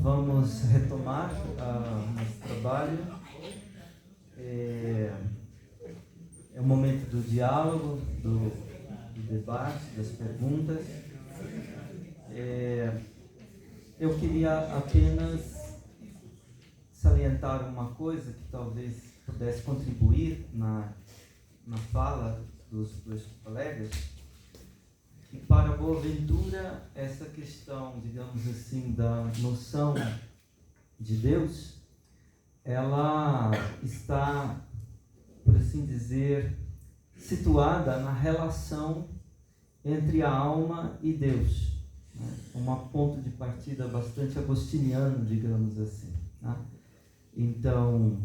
vamos retomar nosso trabalho. É o momento do diálogo, do debate, das perguntas. Eu queria apenas salientar uma coisa que talvez pudesse contribuir na fala dos colegas. E para Boaventura, essa questão, digamos assim, da noção de Deus, ela está, por assim dizer, situada na relação entre a alma e Deus, né? Um ponto de partida bastante agostiniano, digamos assim, né? Então,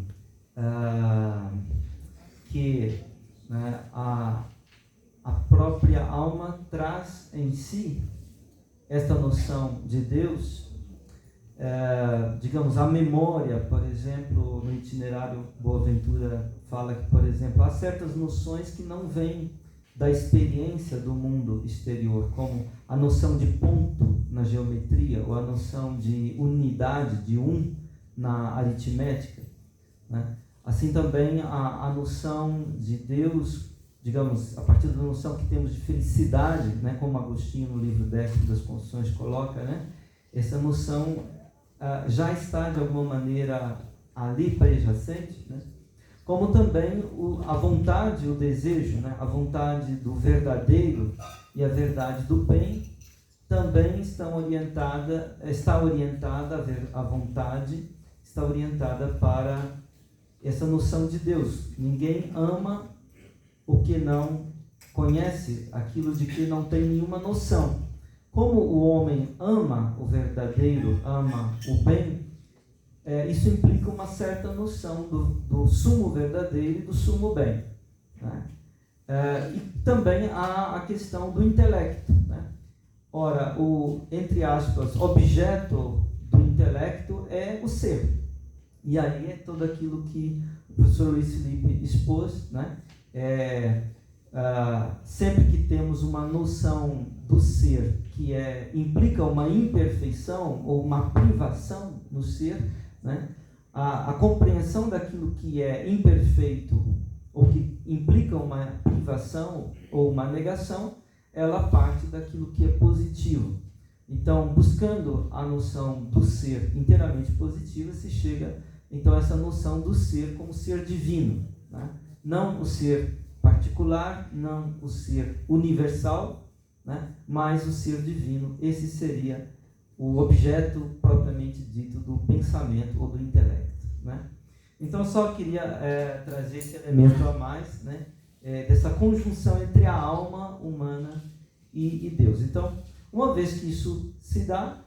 né, a própria alma traz em si esta noção de Deus, digamos, a memória, por exemplo, no itinerário Boaventura fala que, por exemplo, há certas noções que não vêm da experiência do mundo exterior, como a noção de ponto na geometria, ou a noção de unidade, de na aritmética, né? Assim também a noção de Deus, digamos, a partir da noção que temos de felicidade, né, como Agostinho no livro 10 das Construções coloca, né, essa noção já está de alguma maneira ali pré-jacente, né, como também a vontade, o desejo, né, a vontade do verdadeiro e a verdade do bem também está orientada a vontade está orientada para essa noção de Deus. Ninguém ama o que não conhece, aquilo de que não tem nenhuma noção. Como o homem ama o verdadeiro, ama o bem, isso implica uma certa noção do sumo verdadeiro e do sumo bem, né? E também há a questão do intelecto, né? Ora, entre aspas, objeto do intelecto é o ser. E aí é tudo aquilo que o professor Luiz Felipe expôs, né? Sempre que temos uma noção do ser que implica uma imperfeição ou uma privação no ser, né? A compreensão daquilo que é imperfeito ou que implica uma privação ou uma negação, ela parte daquilo que é positivo. Então, buscando a noção do ser inteiramente positiva, se chega então a essa noção do ser como ser divino, né? Não o ser particular, não o ser universal, né? Mas o ser divino. Esse seria o objeto propriamente dito do pensamento ou do intelecto, né? Então, só queria trazer esse elemento a mais, né? Dessa conjunção entre a alma humana e Deus. Então, uma vez que isso se dá,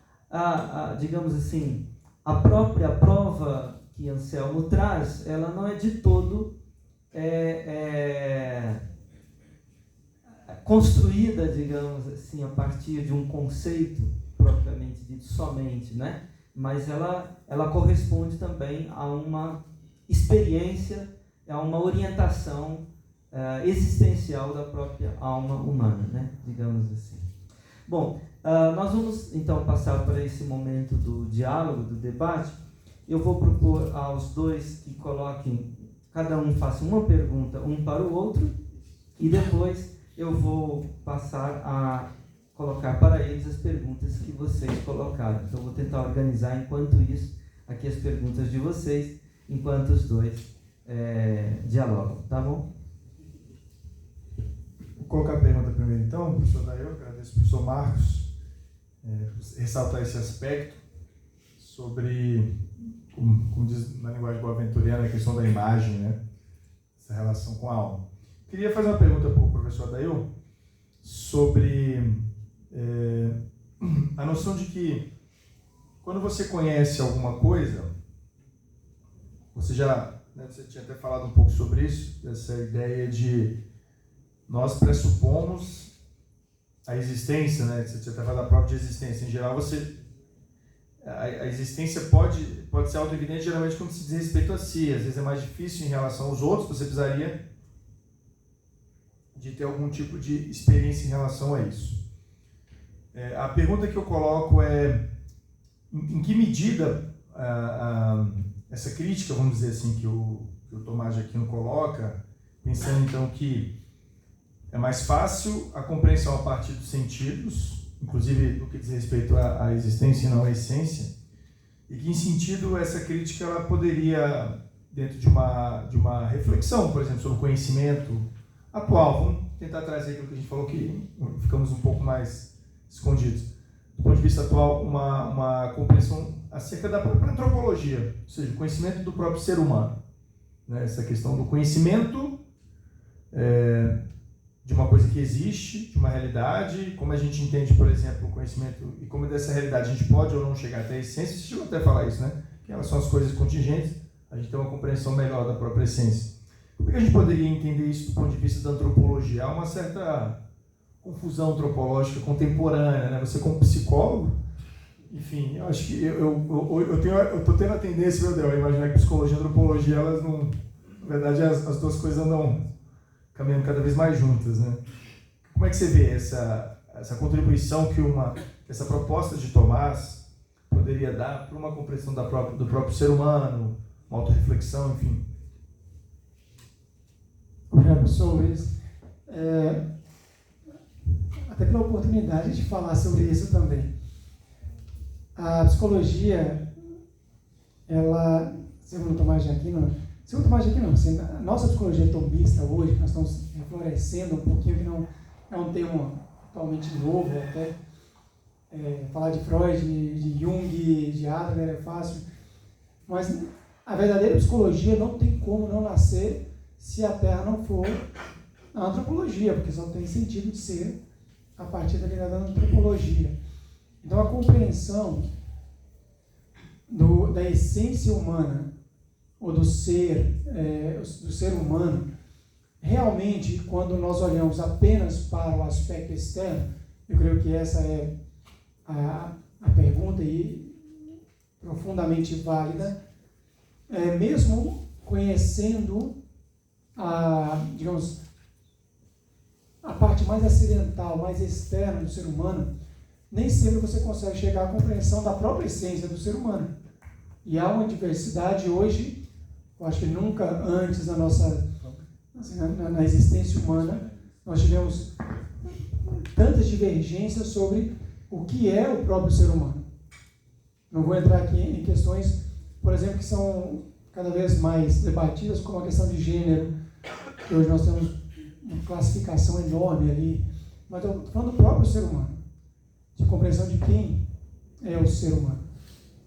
digamos assim, a própria prova que Anselmo traz, ela não é de todo construída, digamos assim, a partir de um conceito propriamente dito somente, né? Mas ela corresponde também a uma experiência, a uma orientação existencial da própria alma humana, né? Digamos assim. Bom, nós vamos então passar para esse momento do diálogo, do debate. Eu vou propor aos dois que coloquem, cada um faça uma pergunta um para o outro, e depois eu vou passar a colocar para eles as perguntas que vocês colocaram. Então, eu vou tentar organizar, enquanto isso, aqui as perguntas de vocês, enquanto os dois dialogam, tá bom? Vou colocar a pergunta primeiro, então, professor Daí, eu agradeço ao professor Marcos ressaltar esse aspecto sobre, como diz na linguagem boaventuriana, a questão da imagem, né? Essa relação com a alma. Queria fazer uma pergunta para o professor Adail sobre a noção de que quando você conhece alguma coisa, você tinha até falado um pouco sobre isso, essa ideia de nós pressupomos a existência, né? Você tinha até falado da própria existência. Em geral, a existência pode ser auto-evidente, geralmente quando se diz respeito a si. Às vezes é mais difícil em relação aos outros, você precisaria de ter algum tipo de experiência em relação a isso. A pergunta que eu coloco é em que medida essa crítica, vamos dizer assim, que o Tomás de Aquino coloca, pensando então que é mais fácil a compreensão a partir dos sentidos, inclusive no que diz respeito à existência e não à essência, e que em sentido essa crítica ela poderia, dentro de uma reflexão, por exemplo, sobre o conhecimento atual, vamos tentar trazer aquilo que a gente falou que ficamos um pouco mais escondidos. Do ponto de vista atual, uma compreensão acerca da própria antropologia, ou seja, o conhecimento do próprio ser humano. Né? Essa questão do conhecimento de uma coisa que existe, de uma realidade, como a gente entende, por exemplo, o conhecimento e como dessa realidade a gente pode ou não chegar até a essência. Você chegou até a falar isso, né? Que elas são as coisas contingentes, a gente tem uma compreensão melhor da própria essência. Como é que a gente poderia entender isso do ponto de vista da antropologia? Há uma certa confusão antropológica contemporânea, né? Você como psicólogo, enfim, eu acho que eu estou tendo a tendência, meu Deus, a imaginar que psicologia e antropologia, elas não, na verdade, as duas coisas andam caminhando cada vez mais juntas, né? Como é que você vê essa contribuição que essa proposta de Tomás poderia dar para uma compreensão do próprio ser humano, uma autorreflexão, enfim? Obrigado, professor Luiz. Até pela oportunidade de falar sobre isso também. A psicologia, ela, segundo Tomás de Aquino, assim, a nossa psicologia tomista hoje, nós estamos reflorescendo um pouquinho, que não é um termo totalmente novo, até falar de Freud, de Jung, de Adler é fácil, mas a verdadeira psicologia não tem como não nascer se a Terra não for a antropologia, porque só tem sentido de ser a partir da antropologia. Então, a compreensão da essência humana, ou do ser humano, realmente, quando nós olhamos apenas para o aspecto externo, eu creio que essa é a pergunta e profundamente válida, mesmo conhecendo digamos, a parte mais acidental, mais externa do ser humano, nem sempre você consegue chegar à compreensão da própria essência do ser humano. E há uma diversidade hoje, eu acho que nunca antes na nossa, assim, na existência humana, nós tivemos tantas divergências sobre o que é o próprio ser humano. Não vou entrar aqui em questões, por exemplo, que são cada vez mais debatidas, como a questão de gênero, que hoje nós temos uma classificação enorme ali, mas eu estou falando do próprio ser humano, de compreensão de quem é o ser humano.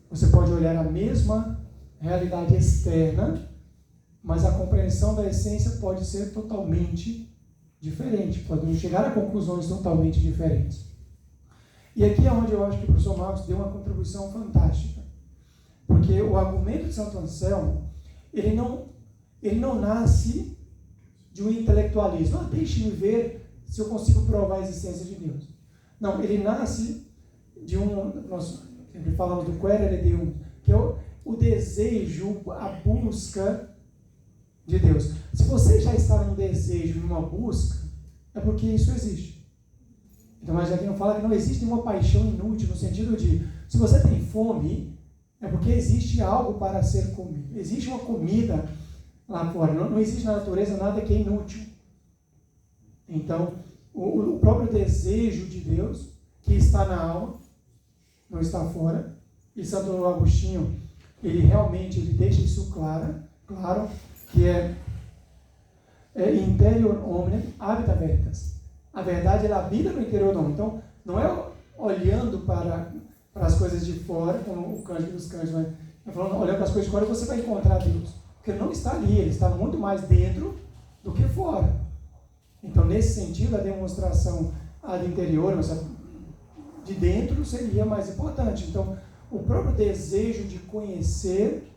Você pode olhar a mesma realidade externa, mas a compreensão da essência pode ser totalmente diferente, podemos chegar a conclusões totalmente diferentes. E aqui é onde eu acho que o professor Marcos deu uma contribuição fantástica, porque o argumento de Santo Anselmo, ele não nasce de um intelectualismo. Deixe-me ver se eu consigo provar a existência de Deus. Não, ele nasce de nós sempre falamos do querere deum, que é o desejo, a busca de Deus. Se você já está num desejo, numa busca, é porque isso existe. Então, mas aqui não fala que não existe nenhuma paixão inútil, no sentido de, se você tem fome, é porque existe algo para ser comido. Existe uma comida lá fora. Não existe na natureza nada que é inútil. Então, o próprio desejo de Deus, que está na alma, não está fora. E Santo Agostinho, ele realmente deixa isso claro, que é interior hominem habita veritas. A verdade, ela habita no interior do homem. Então, não é olhando para as coisas de fora, como o Cândido dos Cândidos, né? Olhando para as coisas de fora, você vai encontrar Deus. Porque ele não está ali, ele está muito mais dentro do que fora. Então, nesse sentido, a demonstração do interior, de dentro, seria mais importante. Então, o próprio desejo de conhecer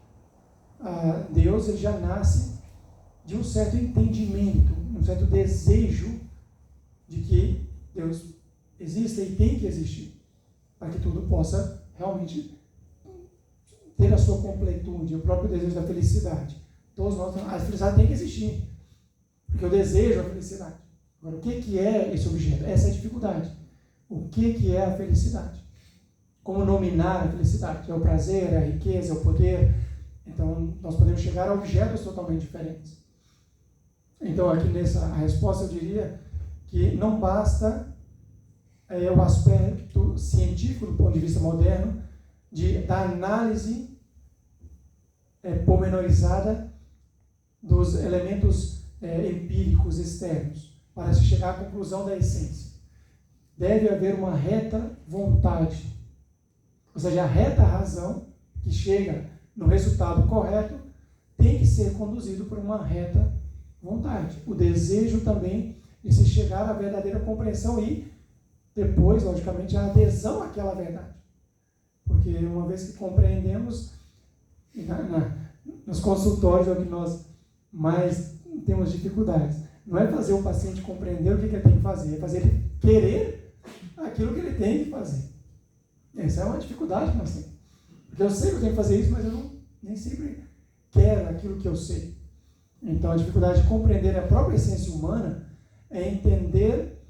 Deus, ele já nasce de um certo entendimento, um certo desejo de que Deus existe e tem que existir, para que tudo possa realmente ter a sua completude, o próprio desejo da felicidade. Todos nós, a felicidade tem que existir, porque eu desejo a felicidade. Agora, o que é esse objeto? Essa é a dificuldade. O que é a felicidade? como nominar a felicidade. É o prazer, é a riqueza, é o poder. Então, nós podemos chegar a objetos totalmente diferentes. Então, aqui a resposta eu diria que não basta o aspecto científico, do ponto de vista moderno, da análise pormenorizada dos elementos empíricos externos, para se chegar à conclusão da essência. Deve haver uma reta vontade, ou seja, a reta razão que chega no resultado correto tem que ser conduzido por uma reta vontade. O desejo também de se chegar à verdadeira compreensão e depois, logicamente, a adesão àquela verdade. Porque uma vez que compreendemos, nos consultórios é o que nós mais temos dificuldades. Não é fazer o paciente compreender o que ele tem que fazer, é fazer ele querer aquilo que ele tem que fazer. Essa é uma dificuldade que nós temos. Porque eu sei que eu tenho que fazer isso, mas eu nem sempre quero aquilo que eu sei. Então, a dificuldade de compreender a própria essência humana é entender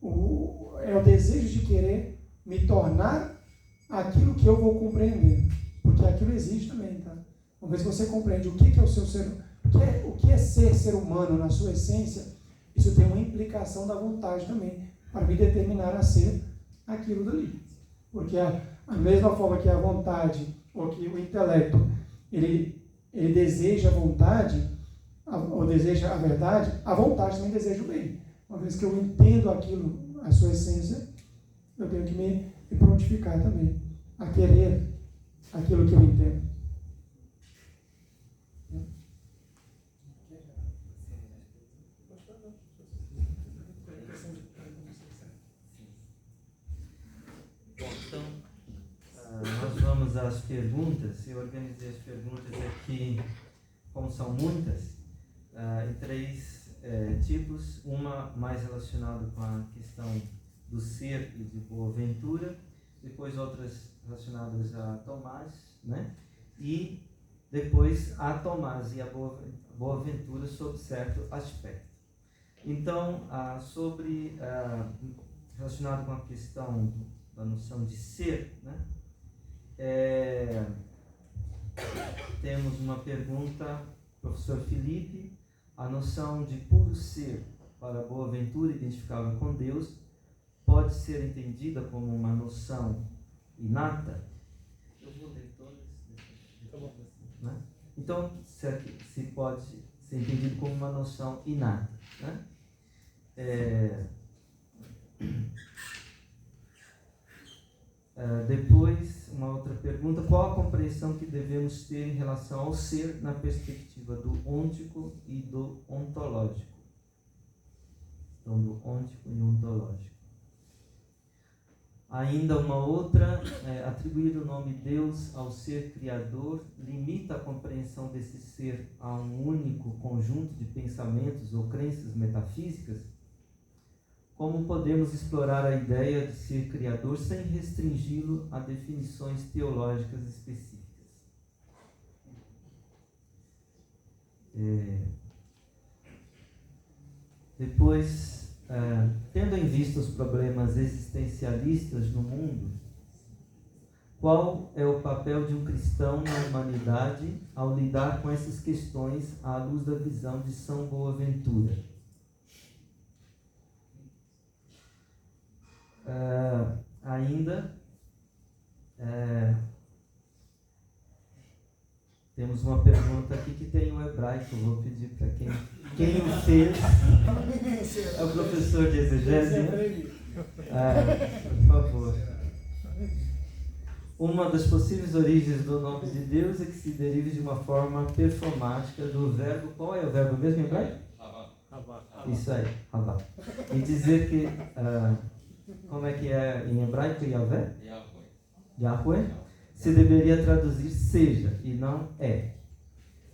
o desejo de querer me tornar aquilo que eu vou compreender. Porque aquilo existe também, tá? Uma vez que você compreende o que é o seu ser, o que é ser humano na sua essência, isso tem uma implicação da vontade também, para me determinar a ser aquilo dali. Porque a mesma forma que a vontade, ou que o intelecto, ele deseja a vontade, ou deseja a verdade, a vontade também deseja o bem. Uma vez que eu entendo aquilo, a sua essência, eu tenho que me prontificar também a querer aquilo que eu entendo. Bom, então, nós vamos às perguntas. Eu organizei as perguntas aqui, como são muitas, em três tipos. Uma mais relacionada com a questão do ser e de boa-ventura, depois outras relacionadas a Tomás, né? E depois a Tomás e a boa-ventura sob certo aspecto. Então, relacionado com a questão da noção de ser, né? Temos uma pergunta, professor Felipe: a noção de puro ser para a boa-ventura identificável com Deus pode ser entendida como uma noção inata? Eu vou ler todas, né? Então, se pode ser entendido como uma noção inata, né? Depois, uma outra pergunta: qual a compreensão que devemos ter em relação ao ser na perspectiva do ôntico e do ontológico? Então, do ôntico e ontológico. Ainda uma outra: atribuir o nome Deus ao ser criador limita a compreensão desse ser a um único conjunto de pensamentos ou crenças metafísicas? Como podemos explorar a ideia de ser criador sem restringi-lo a definições teológicas específicas? Depois, tendo em vista os problemas existencialistas no mundo, qual é o papel de um cristão na humanidade ao lidar com essas questões à luz da visão de São Boaventura? Temos uma pergunta aqui que tem um hebraico. Vou pedir para quem o fez. É o professor de exegese, né? Por favor. Uma das possíveis origens do nome de Deus é que se derive de uma forma performática do verbo. Qual é o verbo mesmo em hebraico? Isso aí, Havá. E dizer que, como é que é em hebraico, Yahvé? Yahvé. Se deveria traduzir seja e não é.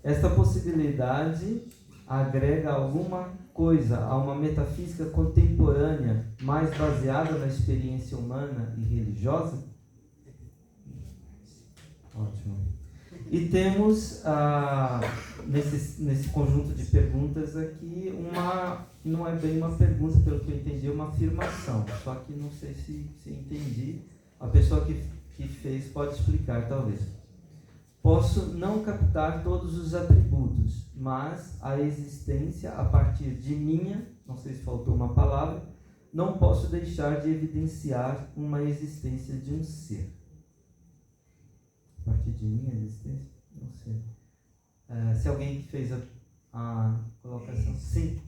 Esta possibilidade agrega alguma coisa a uma metafísica contemporânea mais baseada na experiência humana e religiosa? Ótimo. E temos, nesse conjunto de perguntas aqui, não é bem uma pergunta, pelo que eu entendi, é uma afirmação. Só que não sei se entendi. a pessoa que fez pode explicar, talvez. Posso não captar todos os atributos, mas a existência a partir de minha, não sei se faltou uma palavra, não posso deixar de evidenciar uma existência de um ser. A partir de minha existência? Não sei. Se alguém fez a colocação. Sim.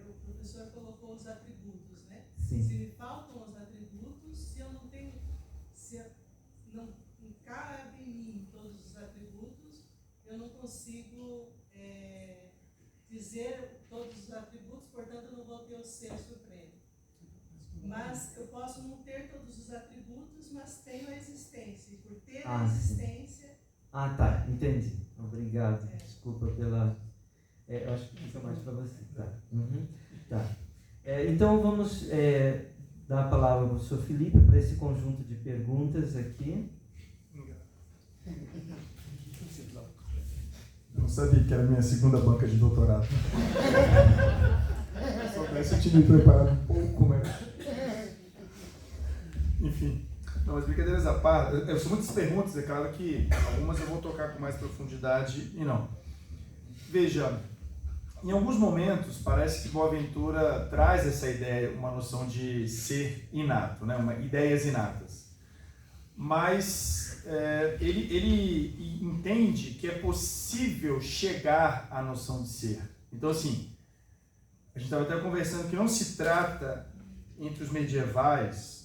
O professor colocou os atributos, né? Sim. Se me faltam os atributos, se não cabe em mim todos os atributos, eu não consigo dizer todos os atributos, portanto eu não vou ter o ser supremo. Mas eu posso não ter todos os atributos, mas tenho a existência. E por ter a existência... Sim. Tá, entendi. Obrigado. Desculpa pela... eu acho que fica mais para você. Tá. Tá. Então vamos dar a palavra ao professor Felipe para esse conjunto de perguntas aqui. Eu não sabia que era a minha segunda banca de doutorado. Se soubesse, eu tinha me preparado um pouco, mas... Enfim. Não, mas brincadeiras à parte, são muitas perguntas, é claro que algumas eu vou tocar com mais profundidade e não. Veja, em alguns momentos parece que Boaventura traz essa ideia, uma noção de ser inato, né? Ideias inatas. Mas ele entende que é possível chegar à noção de ser. Então, assim, a gente estava até conversando que não se trata, entre os medievais,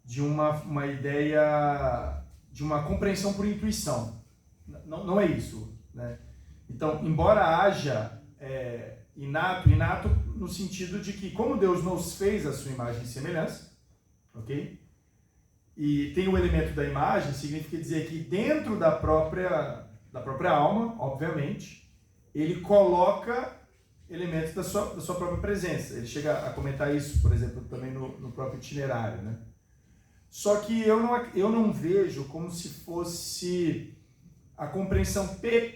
de uma ideia, de uma compreensão por intuição. Não é isso, né? Então, embora haja inato no sentido de que, como Deus nos fez a sua imagem e semelhança, ok? E tem o elemento da imagem, significa dizer que dentro da própria alma, obviamente, ele coloca elementos da sua própria presença. Ele chega a comentar isso, por exemplo, também no próprio itinerário, né? Só que eu não vejo como se fosse a compreensão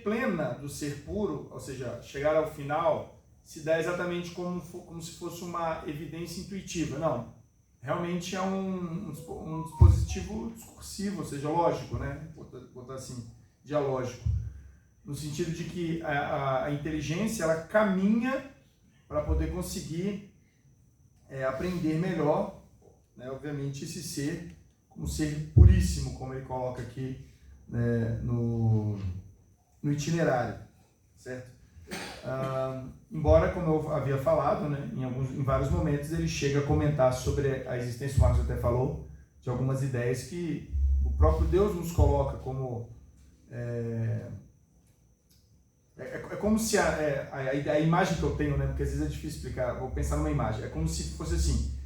plena do ser puro, ou seja, chegar ao final, se dá exatamente como se fosse uma evidência intuitiva. Não. Realmente é um dispositivo discursivo, ou seja, lógico, né? Botar assim, dialógico. No sentido de que a inteligência, ela caminha para poder conseguir aprender melhor, né, obviamente, esse ser, como ser puríssimo, como ele coloca aqui, né, no itinerário, certo? Embora, como eu havia falado, né, em vários momentos ele chega a comentar sobre a existência, o Marcos até falou, de algumas ideias que o próprio Deus nos coloca como... É como se a imagem que eu tenho, né, porque às vezes é difícil explicar, vou pensar numa imagem, é como se fosse assim...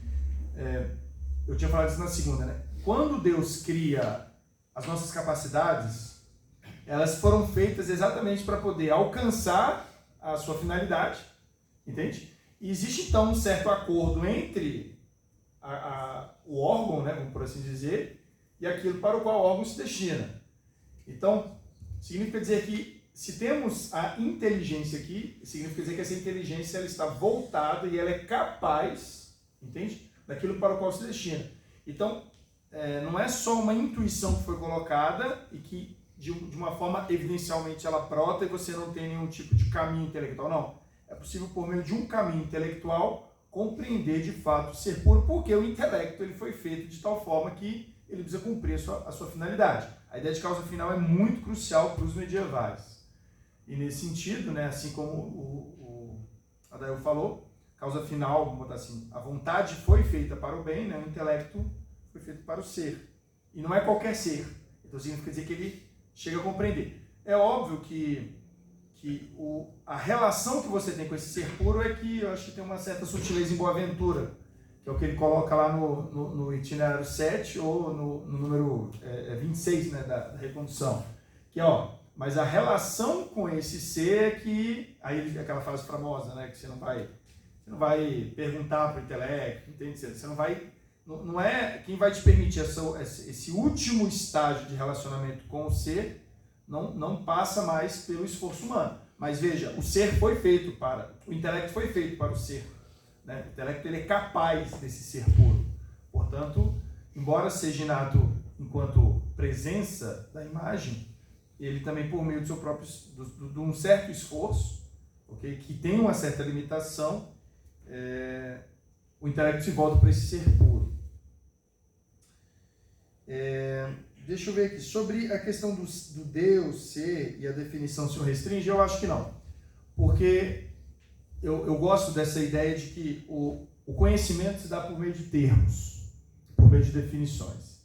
eu tinha falado isso na segunda, né? Quando Deus cria as nossas capacidades, elas foram feitas exatamente para poder alcançar a sua finalidade, entende? E existe então um certo acordo entre o órgão, né, por assim dizer, e aquilo para o qual o órgão se destina. Então, significa dizer que se temos a inteligência aqui, significa dizer que essa inteligência ela está voltada e ela é capaz, entende? Daquilo para o qual se destina. Então, não é só uma intuição que foi colocada e que de uma forma evidencialmente ela brota e você não tem nenhum tipo de caminho intelectual, não. É possível, por meio de um caminho intelectual, compreender de fato o ser puro, porque o intelecto ele foi feito de tal forma que ele precisa cumprir a sua finalidade. A ideia de causa final é muito crucial para os medievais. E nesse sentido, né, assim como o Adael falou, causa final, vamos botar assim, a vontade foi feita para o bem, né? O intelecto foi feito para o ser. E não é qualquer ser. Então significa dizer que ele chega a compreender. É óbvio que a relação que você tem com esse ser puro é que eu acho que tem uma certa sutileza em Boaventura, que é o que ele coloca lá no itinerário 7 ou no número 26, né, da recondução. Que mas a relação com esse ser é que, aí aquela frase famosa, né, que você não vai perguntar para o intelecto, entende? Você não vai, não é quem vai te permitir esse último estágio de relacionamento com o ser, não passa mais pelo esforço humano. Mas veja, o intelecto foi feito para o ser, né? O intelecto ele é capaz desse ser puro. Portanto, embora seja inato enquanto presença da imagem, ele também, por meio do seu próprio, de um certo esforço, okay, que tem uma certa limitação, o intelecto se volta para esse ser puro. Deixa eu ver aqui, sobre a questão do Deus ser e a definição se o restringe, eu acho que não. Porque eu gosto dessa ideia de que o conhecimento se dá por meio de termos, por meio de definições.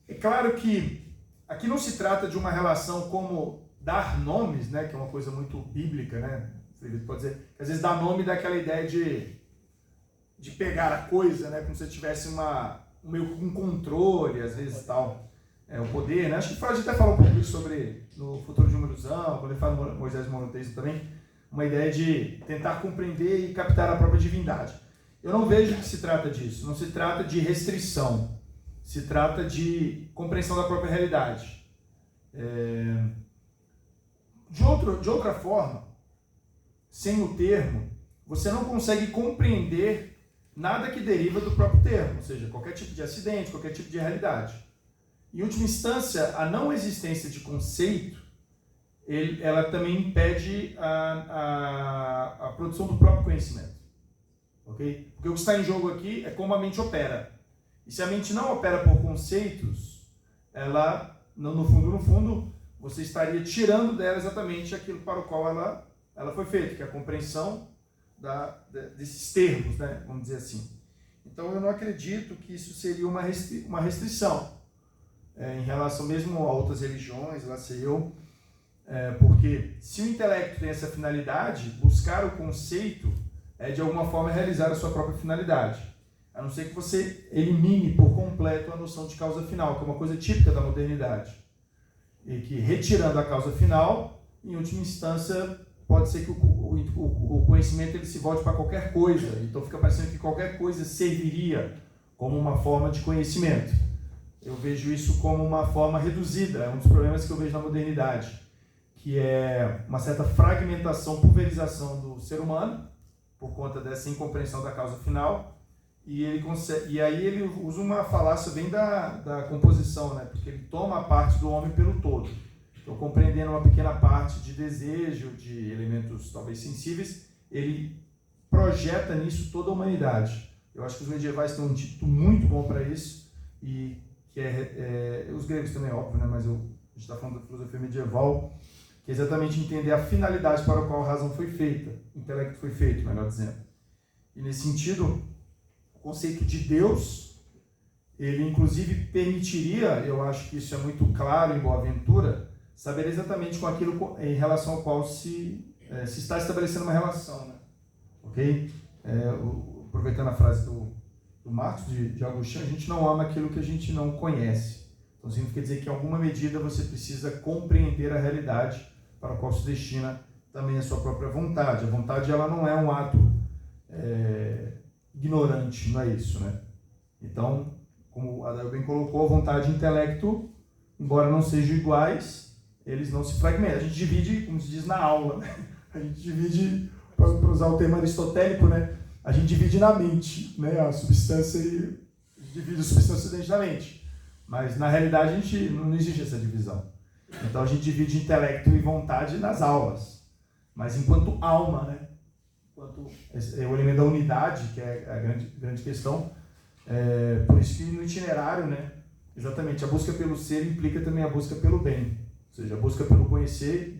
É claro que aqui não se trata de uma relação como dar nomes, né, que é uma coisa muito bíblica, né? Você pode dizer que às vezes dar nome dá aquela ideia de pegar a coisa, né, como se tivesse um controle, às vezes tal, o poder, né? Acho que a gente até fala um pouco sobre no Futuro de Númerosão, quando ele fala no Moisés Monoteísmo também, uma ideia de tentar compreender e captar a própria divindade. Eu não vejo que se trata disso, não se trata de restrição, se trata de compreensão da própria realidade. De outra forma, sem o termo, você não consegue compreender nada que deriva do próprio termo, ou seja, qualquer tipo de acidente, qualquer tipo de realidade. Em última instância, a não existência de conceito, ela também impede a produção do próprio conhecimento. Okay? Porque o que está em jogo aqui é como a mente opera. E se a mente não opera por conceitos, ela, no fundo, você estaria tirando dela exatamente aquilo para o qual ela foi feita, que é a compreensão desses termos, né? Vamos dizer assim. Então eu não acredito que isso seria uma restrição em relação mesmo a outras religiões, lá sei eu, porque se o intelecto tem essa finalidade, buscar o conceito é de alguma forma realizar a sua própria finalidade, a não ser que você elimine por completo a noção de causa final, que é uma coisa típica da modernidade, e que retirando a causa final, em última instância, pode ser que o conhecimento ele se volte para qualquer coisa, então fica parecendo que qualquer coisa serviria como uma forma de conhecimento. Eu vejo isso como uma forma reduzida, é um dos problemas que eu vejo na modernidade, que é uma certa fragmentação, pulverização do ser humano, por conta dessa incompreensão da causa final, e aí ele usa uma falácia bem da composição, né? Porque ele toma a parte do homem pelo todo. Então, compreendendo uma pequena parte de desejo, de elementos talvez sensíveis, ele projeta nisso toda a humanidade. Eu acho que os medievais têm um título muito bom para isso, e que os gregos também, óbvio, né? Mas a gente está falando da filosofia medieval, que é exatamente entender a finalidade para a qual a razão foi feita, o intelecto foi feito, melhor dizendo. E nesse sentido, o conceito de Deus, ele inclusive permitiria, eu acho que isso é muito claro em Boaventura, saber exatamente com aquilo em relação ao qual se está estabelecendo uma relação, né? Ok? Aproveitando a frase do Marcos de Agostinho, a gente não ama aquilo que a gente não conhece. Então significa dizer que em alguma medida você precisa compreender a realidade para a qual se destina também a sua própria vontade. A vontade ela não é um ato ignorante, não é isso, né? Então, como a Adair bem colocou, a vontade e o intelecto, embora não sejam iguais, eles não se fragmentam. A gente divide, como se diz na aula, né? A gente divide, para usar o termo aristotélico, né? A gente divide na mente, né? A substância divide a substância dentro da mente. Mas na realidade a gente não existe essa divisão. Então a gente divide intelecto e vontade nas aulas. Mas enquanto alma, né? Enquanto o elemento da unidade, que é a grande questão, por isso que no itinerário, né? Exatamente, a busca pelo ser implica também a busca pelo bem. Ou seja, a busca pelo conhecer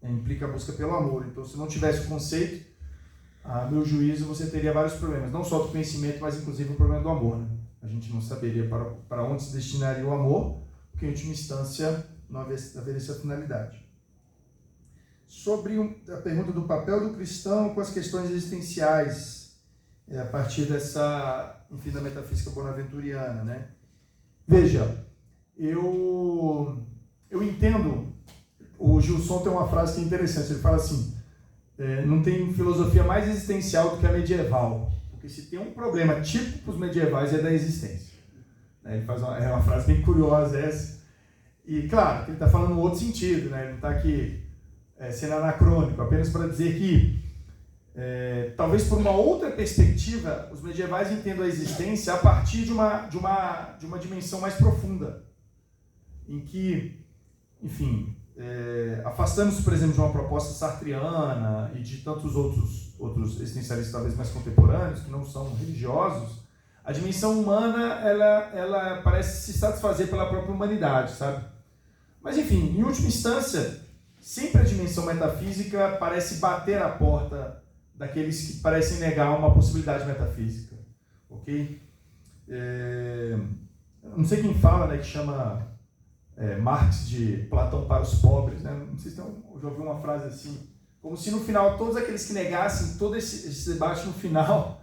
implica a busca pelo amor. Então, se não tivesse o conceito, a meu juízo, você teria vários problemas. Não só do conhecimento, mas inclusive o problema do amor. Né? A gente não saberia para onde se destinaria o amor, porque em última instância não haveria essa finalidade. Sobre a pergunta do papel do cristão com as questões existenciais, a partir dessa, enfim, da metafísica bonaventuriana, né? Veja, eu entendo, o Gilson tem uma frase que é interessante, ele fala assim, não tem filosofia mais existencial do que a medieval, porque se tem um problema típico para os medievais é da existência. Ele faz uma frase bem curiosa essa, e claro, ele está falando no outro sentido, né? Ele não está aqui sendo anacrônico, apenas para dizer que talvez por uma outra perspectiva, os medievais entendam a existência a partir de uma dimensão mais profunda, em que, enfim, afastando-se, por exemplo, de uma proposta sartreana e de tantos outros existencialistas talvez mais contemporâneos, que não são religiosos, a dimensão humana, ela parece se satisfazer pela própria humanidade, sabe? Mas, enfim, em última instância, sempre a dimensão metafísica parece bater à porta daqueles que parecem negar uma possibilidade metafísica, ok? Não sei quem fala, né, que chama Marx de Platão para os pobres, né? Não sei se já ouviu uma frase assim, como se no final todos aqueles que negassem todo esse debate no final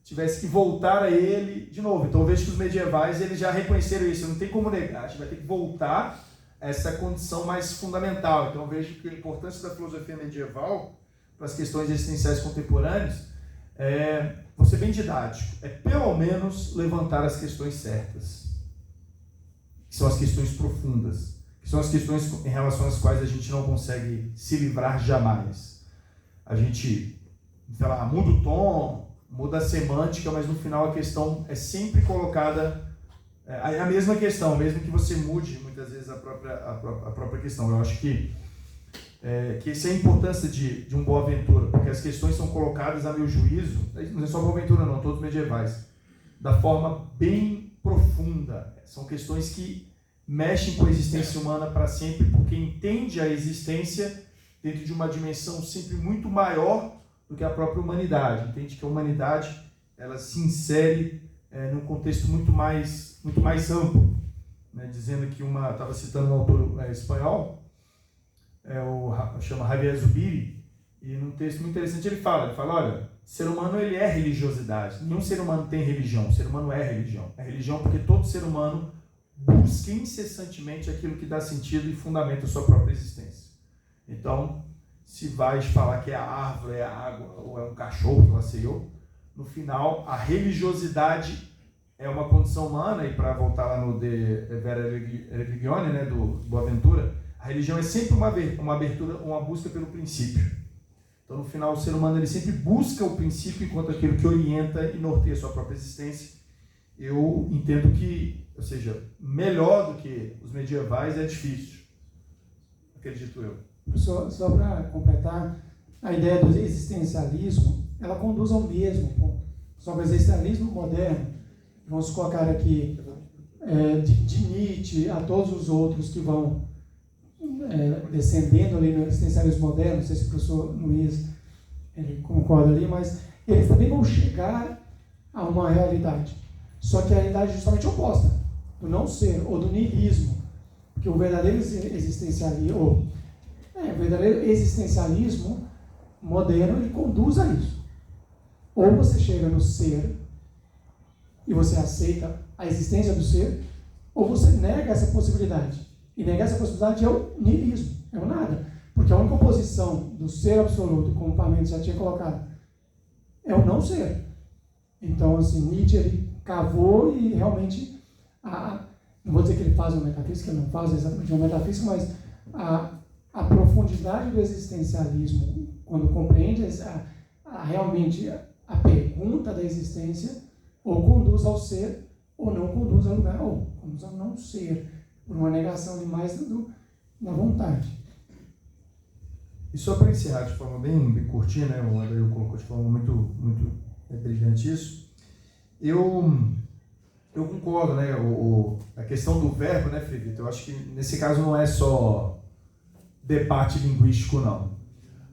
tivesse que voltar a ele de novo. Então eu vejo que os medievais eles já reconheceram isso, não tem como negar, a gente vai ter que voltar a essa condição mais fundamental. Então eu vejo que a importância da filosofia medieval para as questões existenciais contemporâneas vou ser bem didático, pelo menos levantar as questões certas, que são as questões profundas, que são as questões em relação às quais a gente não consegue se livrar jamais. A gente, sei lá, muda o tom, muda a semântica, mas no final a questão é sempre colocada, a mesma questão, mesmo que você mude muitas vezes a própria questão. Eu acho que essa é a importância de um Boaventura, porque as questões são colocadas, a meu juízo, não é só Boaventura não, todos medievais, da forma bem profunda. São questões que mexem com a existência humana para sempre, porque entende a existência dentro de uma dimensão sempre muito maior do que a própria humanidade. Entende que a humanidade ela se insere num contexto muito mais amplo, né? Dizendo que estava citando um autor espanhol, chama Javier Zubiri, e num texto muito interessante ele fala, olha, ser humano ele é religiosidade, nenhum ser humano tem religião, o ser humano é religião porque todo ser humano busca incessantemente aquilo que dá sentido e fundamenta a sua própria existência. Então, se vais falar que é a árvore, é a água, ou é um cachorro, que lá sei eu, no final, a religiosidade é uma condição humana, e para voltar lá no De Vera Religione, né, do Boaventura, a religião é sempre uma abertura, uma busca pelo princípio. Então, no final, o ser humano ele sempre busca o princípio enquanto aquilo que orienta e norteia a sua própria existência. Eu entendo que, ou seja, melhor do que os medievais é difícil, acredito eu. Só para completar, a ideia do existencialismo, ela conduz ao mesmo ponto. Só que o existencialismo moderno, vamos colocar aqui, de Nietzsche a todos os outros que vão descendendo ali no existencialismo moderno, não sei se o professor Luiz ele concorda ali, mas eles também vão chegar a uma realidade. Só que a realidade é justamente oposta, do não ser, ou do niilismo. Porque o verdadeiro existencialismo moderno, ele conduz a isso. Ou você chega no ser, e você aceita a existência do ser, ou você nega essa possibilidade. E negar essa possibilidade é o niilismo, é o nada. Porque a única oposição do ser absoluto, como o Parmênides já tinha colocado, é o não ser. Então, assim, Nietzsche ele cavou e realmente, não vou dizer que ele faz uma metafísica, ele não faz exatamente uma metafísica, mas a profundidade do existencialismo, quando compreende realmente a pergunta da existência, ou conduz ao ser, ou não conduz ao lugar, ou conduz ao não ser, por uma negação demais da vontade. E só para encerrar de forma bem curtinha, né, o André colocou de forma muito brilhante isso, eu concordo, né, a questão do verbo, né, Felipe, eu acho que nesse caso não é só debate linguístico, não.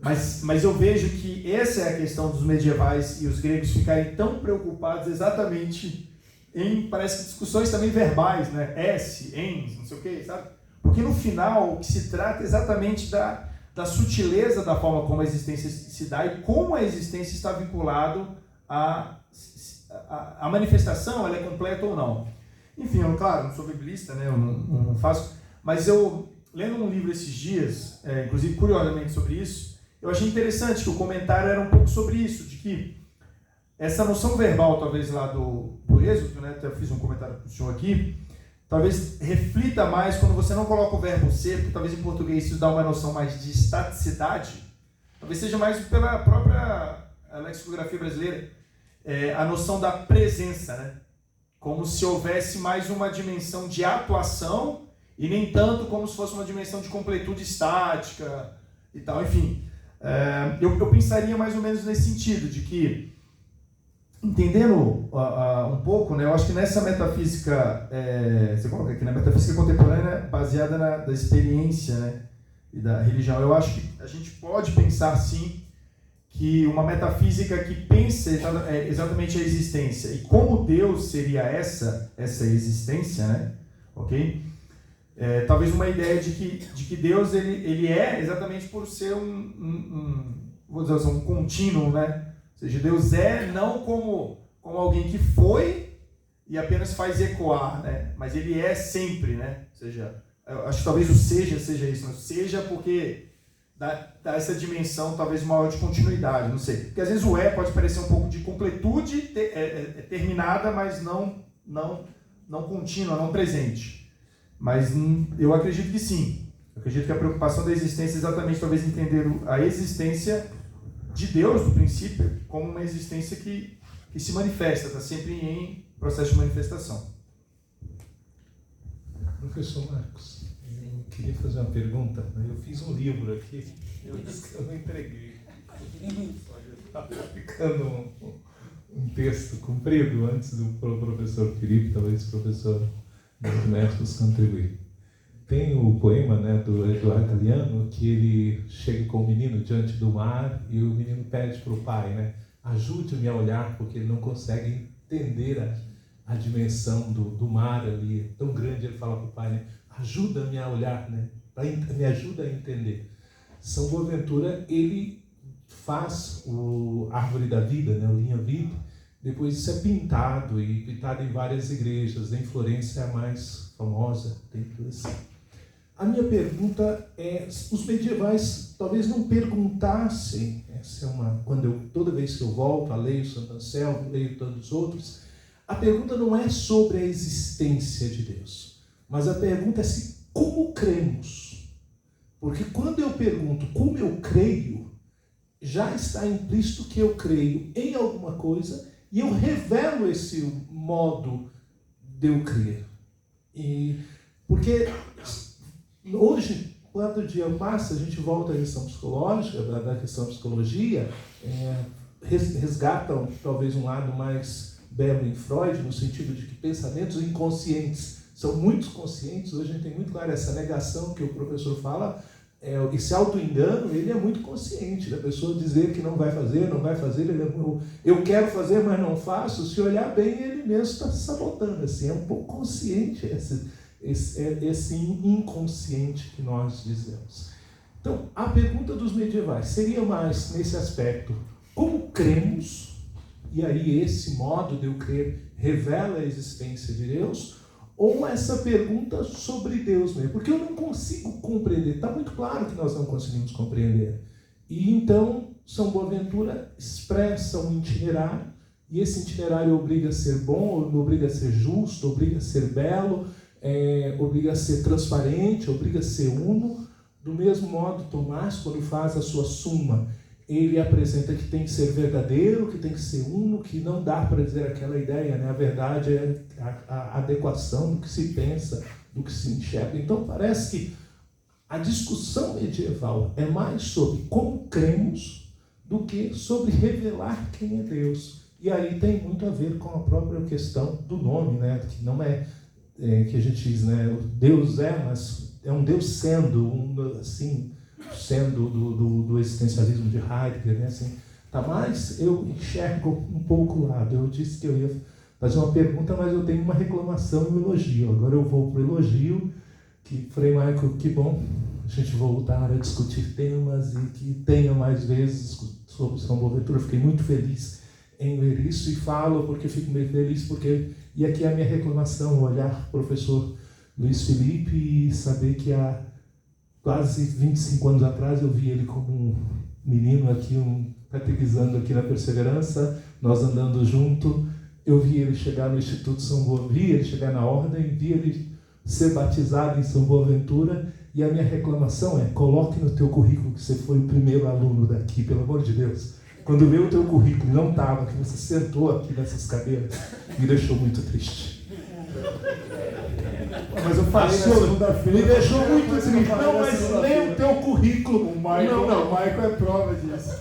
Mas eu vejo que essa é a questão dos medievais e os gregos ficarem tão preocupados exatamente parece que discussões também verbais, né, ens, não sei o que, sabe? Porque no final o que se trata é exatamente da sutileza da forma como a existência se dá e como a existência está vinculado à manifestação, ela é completa ou não. Enfim, eu, claro, não sou biblista, né, eu não faço, mas eu, lendo um livro esses dias, inclusive curiosamente sobre isso, eu achei interessante que o comentário era um pouco sobre isso, de que essa noção verbal, talvez lá do Êxodo, né, até fiz um comentário para o senhor aqui, talvez reflita mais quando você não coloca o verbo ser, porque talvez em português isso dá uma noção mais de estaticidade, talvez seja mais pela própria a lexicografia brasileira, a noção da presença, né? Como se houvesse mais uma dimensão de atuação e nem tanto como se fosse uma dimensão de completude estática e tal, enfim. Eu pensaria mais ou menos nesse sentido, de que, entendendo um pouco, né, eu acho que nessa metafísica, você coloca aqui, na metafísica contemporânea, baseada na experiência, né, e da religião, eu acho que a gente pode pensar, sim, que uma metafísica que pensa exatamente a existência e como Deus seria essa existência, né, ok? Talvez uma ideia de que Deus ele é exatamente por ser vou dizer assim, um contínuo, né? Ou seja, Deus não como alguém que foi e apenas faz ecoar, né? Mas ele é sempre, né? Ou seja, eu acho que talvez o seja isso, né? Seja porque dá essa dimensão talvez maior de continuidade, não sei. Porque às vezes o pode parecer um pouco de completude terminada, mas não contínua, não presente. Mas eu acredito que sim. Eu acredito que a preocupação da existência é exatamente talvez entender a existência de Deus, do princípio, como uma existência que se manifesta, está sempre em processo de manifestação. Professor Marcos, eu queria fazer uma pergunta. Eu fiz um livro aqui, eu disse que eu não entreguei. Estava ficando um texto comprido antes do professor Felipe, talvez o professor Mestres contribuir. Tem o poema, né, do Eduardo Galeano, que ele chega com o menino diante do mar e o menino pede para o pai, né, ajude-me a olhar, porque ele não consegue entender a dimensão do mar ali, tão grande. Ele fala para o pai, né, ajuda-me a olhar, né, me ajuda a entender. São Boaventura, ele faz o Árvore da Vida, né, o Linha Vida. Depois isso é pintado em várias igrejas. Em Florença é a mais famosa, tem tudo assim. A minha pergunta é, os medievais talvez não perguntassem, toda vez que eu volto a ler o Santo Anselmo, leio tantos outros, a pergunta não é sobre a existência de Deus, mas a pergunta é como cremos. Porque quando eu pergunto como eu creio, já está implícito que eu creio em alguma coisa e eu revelo esse modo de eu crer. Porque hoje, quando o dia passa, a gente volta à questão psicológica, da questão da psicologia, resgatam talvez um lado mais belo em Freud, no sentido de que pensamentos inconscientes são muito conscientes. Hoje a gente tem muito claro essa negação que o professor fala, esse auto-engano, ele é muito consciente, da pessoa dizer que não vai fazer, eu quero fazer, mas não faço. Se olhar bem, ele mesmo está se sabotando, assim, é um pouco consciente esse inconsciente que nós dizemos. Então, a pergunta dos medievais seria mais nesse aspecto: como cremos? E aí esse modo de eu crer revela a existência de Deus? Ou essa pergunta sobre Deus mesmo? Porque eu não consigo compreender. Está muito claro que nós não conseguimos compreender. E então, São Boaventura expressa um itinerário, e esse itinerário obriga a ser bom, obriga a ser justo, obriga a ser belo, obriga a ser transparente, obriga a ser uno. Do mesmo modo, Tomás, quando faz a sua Suma, ele apresenta que tem que ser verdadeiro, que tem que ser uno, que não dá para dizer aquela ideia, né? A verdade é a adequação do que se pensa, do que se enxerga. Então parece que a discussão medieval é mais sobre como cremos do que sobre revelar quem é Deus. E aí tem muito a ver com a própria questão do nome, né? Que não que a gente diz, né? Deus mas é um Deus sendo, sendo do existencialismo de Heidegger, né? Assim, tá, mas eu enxergo um pouco o lado. Eu disse que eu ia fazer uma pergunta, mas eu tenho uma reclamação e um elogio. Agora eu vou para o elogio, que Frei Michael, que bom a gente voltar a discutir temas e que tenha mais vezes sobre São Boaventura. Fiquei muito feliz em ler isso e falo porque fico meio feliz, e aqui é a minha reclamação, olhar o professor Luiz Felipe e saber que há quase 25 anos atrás eu vi ele como um menino aqui, catequizando aqui na Perseverança, nós andando junto. Eu vi ele chegar no Instituto São Boaventura, vi ele chegar na Ordem, vi ele ser batizado em São Boaventura, e a minha reclamação é: coloque no teu currículo que você foi o primeiro aluno daqui, pelo amor de Deus. quando veio o teu currículo não estava, que você sentou aqui nessas cadeiras, me deixou muito triste. Mas eu falei na segunda-feira. Me deixou muito triste. Não, mas lê o teu currículo. O Michael é prova disso.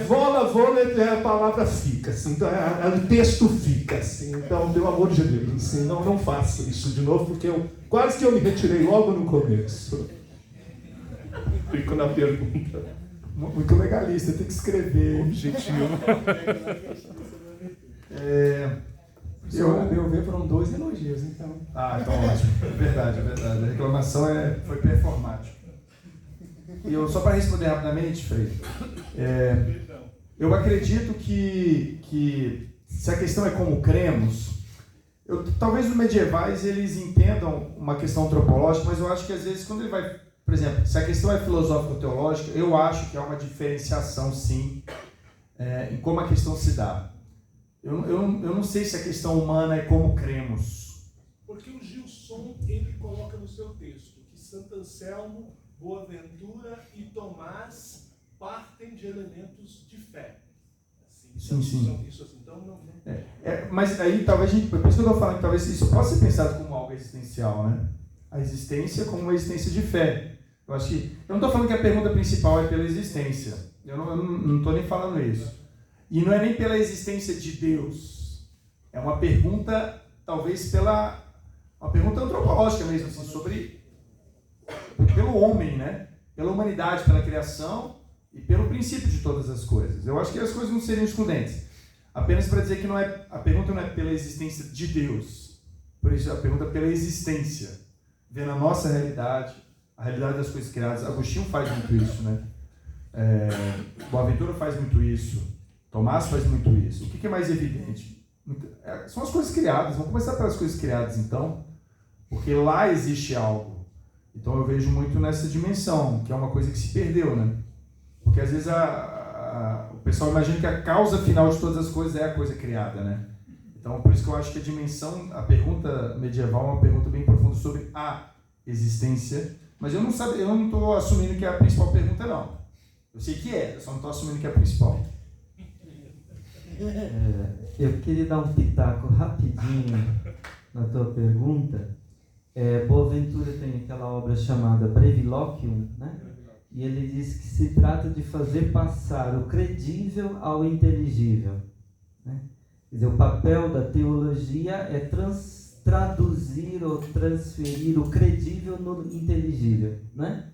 Vola, a palavra fica, assim, então, o texto fica, assim, então, pelo amor de Deus, assim, não faça isso de novo, porque quase que eu me retirei logo no começo. Fico na pergunta. Muito legalista, tem que escrever. Objetivo. A meu ver, foram 2 elogios, então. Então ótimo. É verdade. A reclamação foi performática. E só para responder rapidamente, Frei, eu acredito que se a questão é como cremos, talvez os medievais eles entendam uma questão antropológica, mas eu acho que às vezes quando ele vai, por exemplo, se a questão é filosófico-teológica, eu acho que há uma diferenciação sim em como a questão se dá. Eu não sei se a questão humana é como cremos. Porque o Gilson, ele coloca no seu texto que Santo Anselmo, Boaventura e Tomás partem de elementos de fé. Assim, sim. Isso assim, então não... Mas aí talvez, por isso que eu estou falando que talvez isso possa ser pensado como algo existencial, né? A existência como uma existência de fé. Eu não estou falando que a pergunta principal é pela existência. Eu não estou nem falando isso. E não é nem pela existência de Deus. É uma pergunta, talvez uma pergunta antropológica mesmo, assim, pelo homem, né? Pela humanidade, pela criação e pelo princípio de todas as coisas. Eu acho que as coisas não seriam excludentes. Apenas para dizer que a pergunta não é pela existência de Deus. Por isso a pergunta é pela existência. Vendo a nossa realidade, a realidade das coisas criadas. Agostinho faz muito isso, né? Boaventura faz muito isso. Tomás faz muito isso. O que é mais evidente? São as coisas criadas. Vamos começar pelas coisas criadas, então. Porque lá existe algo. Então eu vejo muito nessa dimensão, que é uma coisa que se perdeu, né? Porque às vezes o pessoal imagina que a causa final de todas as coisas é a coisa criada, né? Então por isso que eu acho que a pergunta medieval é uma pergunta bem profunda sobre a existência. Mas eu não estou assumindo que é a principal pergunta, não. Eu sei que eu só não estou assumindo que é a principal. Eu queria dar um pitaco rapidinho na tua pergunta. Boaventura tem aquela obra chamada Breviloquium, né? E ele diz que se trata de fazer passar o credível ao inteligível, né? Quer dizer, o papel da teologia é traduzir ou transferir o credível no inteligível, né?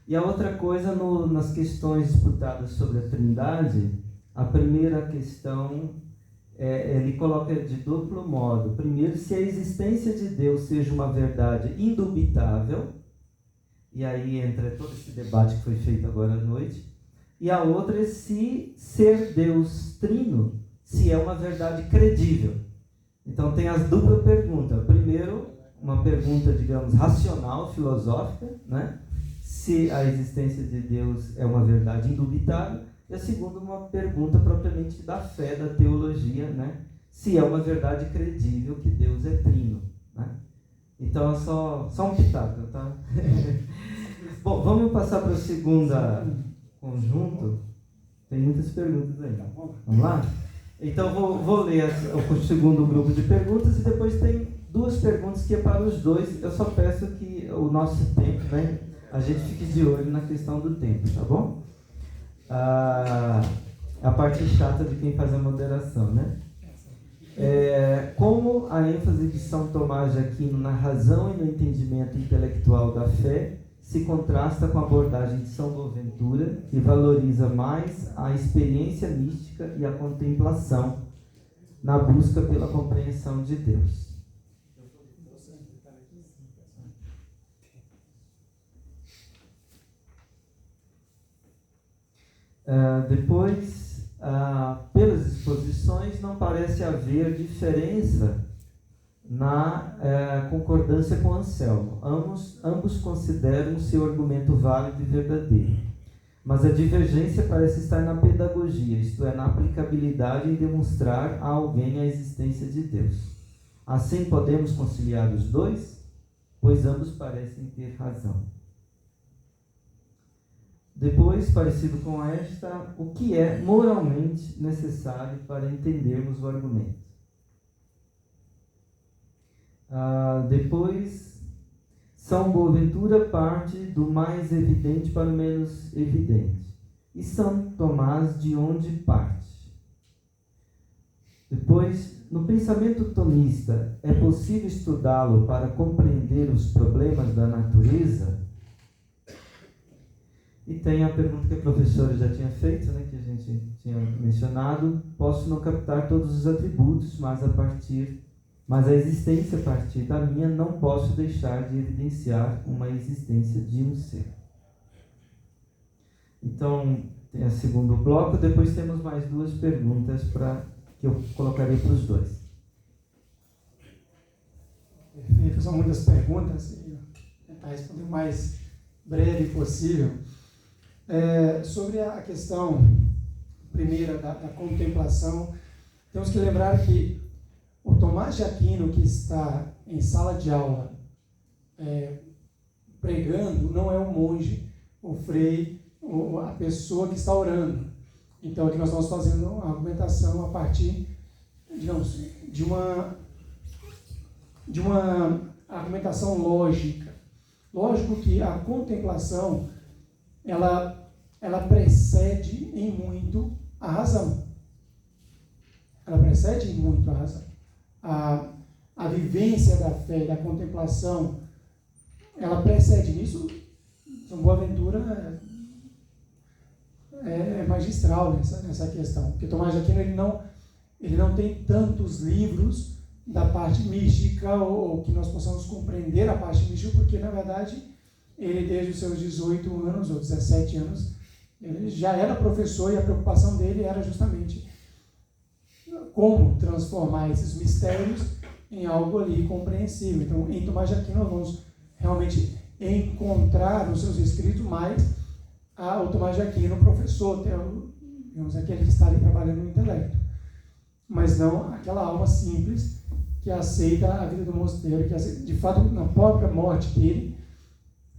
E a outra coisa, nas questões disputadas sobre a Trindade, a primeira questão, ele coloca de duplo modo. Primeiro, se a existência de Deus seja uma verdade indubitável, e aí entra todo esse debate que foi feito agora à noite, e a outra é se ser Deus trino, se é uma verdade credível. Então tem as duplas perguntas. Primeiro, uma pergunta, digamos, racional, filosófica, né? Se a existência de Deus é uma verdade indubitável. E a segunda, uma pergunta propriamente da fé, da teologia, né? Se é uma verdade credível que Deus é trino, né? Então é só um pitaco, tá? Bom, vamos passar para o segundo conjunto. Tem muitas perguntas aí. Vamos lá? Então vou ler o segundo grupo de perguntas e depois tem 2 perguntas que é para os dois. Eu só peço que o nosso tempo, né? A gente fique de olho na questão do tempo, tá bom? A parte chata de quem faz a moderação, né? Como a ênfase de São Tomás de Aquino na razão e no entendimento intelectual da fé se contrasta com a abordagem de São Boaventura, que valoriza mais a experiência mística e a contemplação na busca pela compreensão de Deus. Depois, pelas exposições, não parece haver diferença na concordância com Anselmo. Ambos consideram o seu argumento válido e verdadeiro. Mas a divergência parece estar na pedagogia, isto é, na aplicabilidade em demonstrar a alguém a existência de Deus. Assim, podemos conciliar os dois, pois ambos parecem ter razão. Depois, parecido com esta, o que é moralmente necessário para entendermos o argumento. Depois, São Boaventura parte do mais evidente para o menos evidente. E São Tomás de onde parte. Depois, no pensamento tomista, é possível estudá-lo para compreender os problemas da natureza? E tem a pergunta que a professora já tinha feito, né, que a gente tinha mencionado: posso não captar todos os atributos, mas a existência a partir da minha não posso deixar de evidenciar uma existência de um ser. Então, tem o segundo bloco, depois temos mais duas perguntas que eu colocarei para os dois. Perfeito, são muitas perguntas, e eu vou tentar responder o mais breve possível. Sobre a questão primeira da contemplação, temos que lembrar que o Tomás de Aquino, que está em sala de aula pregando, não é o monge, o frei, a pessoa que está orando. Então, aqui nós estamos fazendo uma argumentação a partir, digamos, de uma argumentação lógica. Lógico que a contemplação, ela precede em muito a razão. Ela precede em muito a razão. A vivência da fé, da contemplação, ela precede nisso. São Boaventura é magistral nessa questão, porque Tomás de Aquino ele não tem tantos livros da parte mística, ou que nós possamos compreender a parte mística, porque na verdade ele desde os seus 18 anos ou 17 anos ele já era professor, e a preocupação dele era justamente como transformar esses mistérios em algo ali compreensível. Então, em Tomás de Aquino nós vamos realmente encontrar nos seus escritos mais o Tomás de Aquino, professor, digamos, aquele que está ali trabalhando no intelecto, mas não aquela alma simples que aceita a vida do mosteiro, que aceita, de fato, na própria morte dele,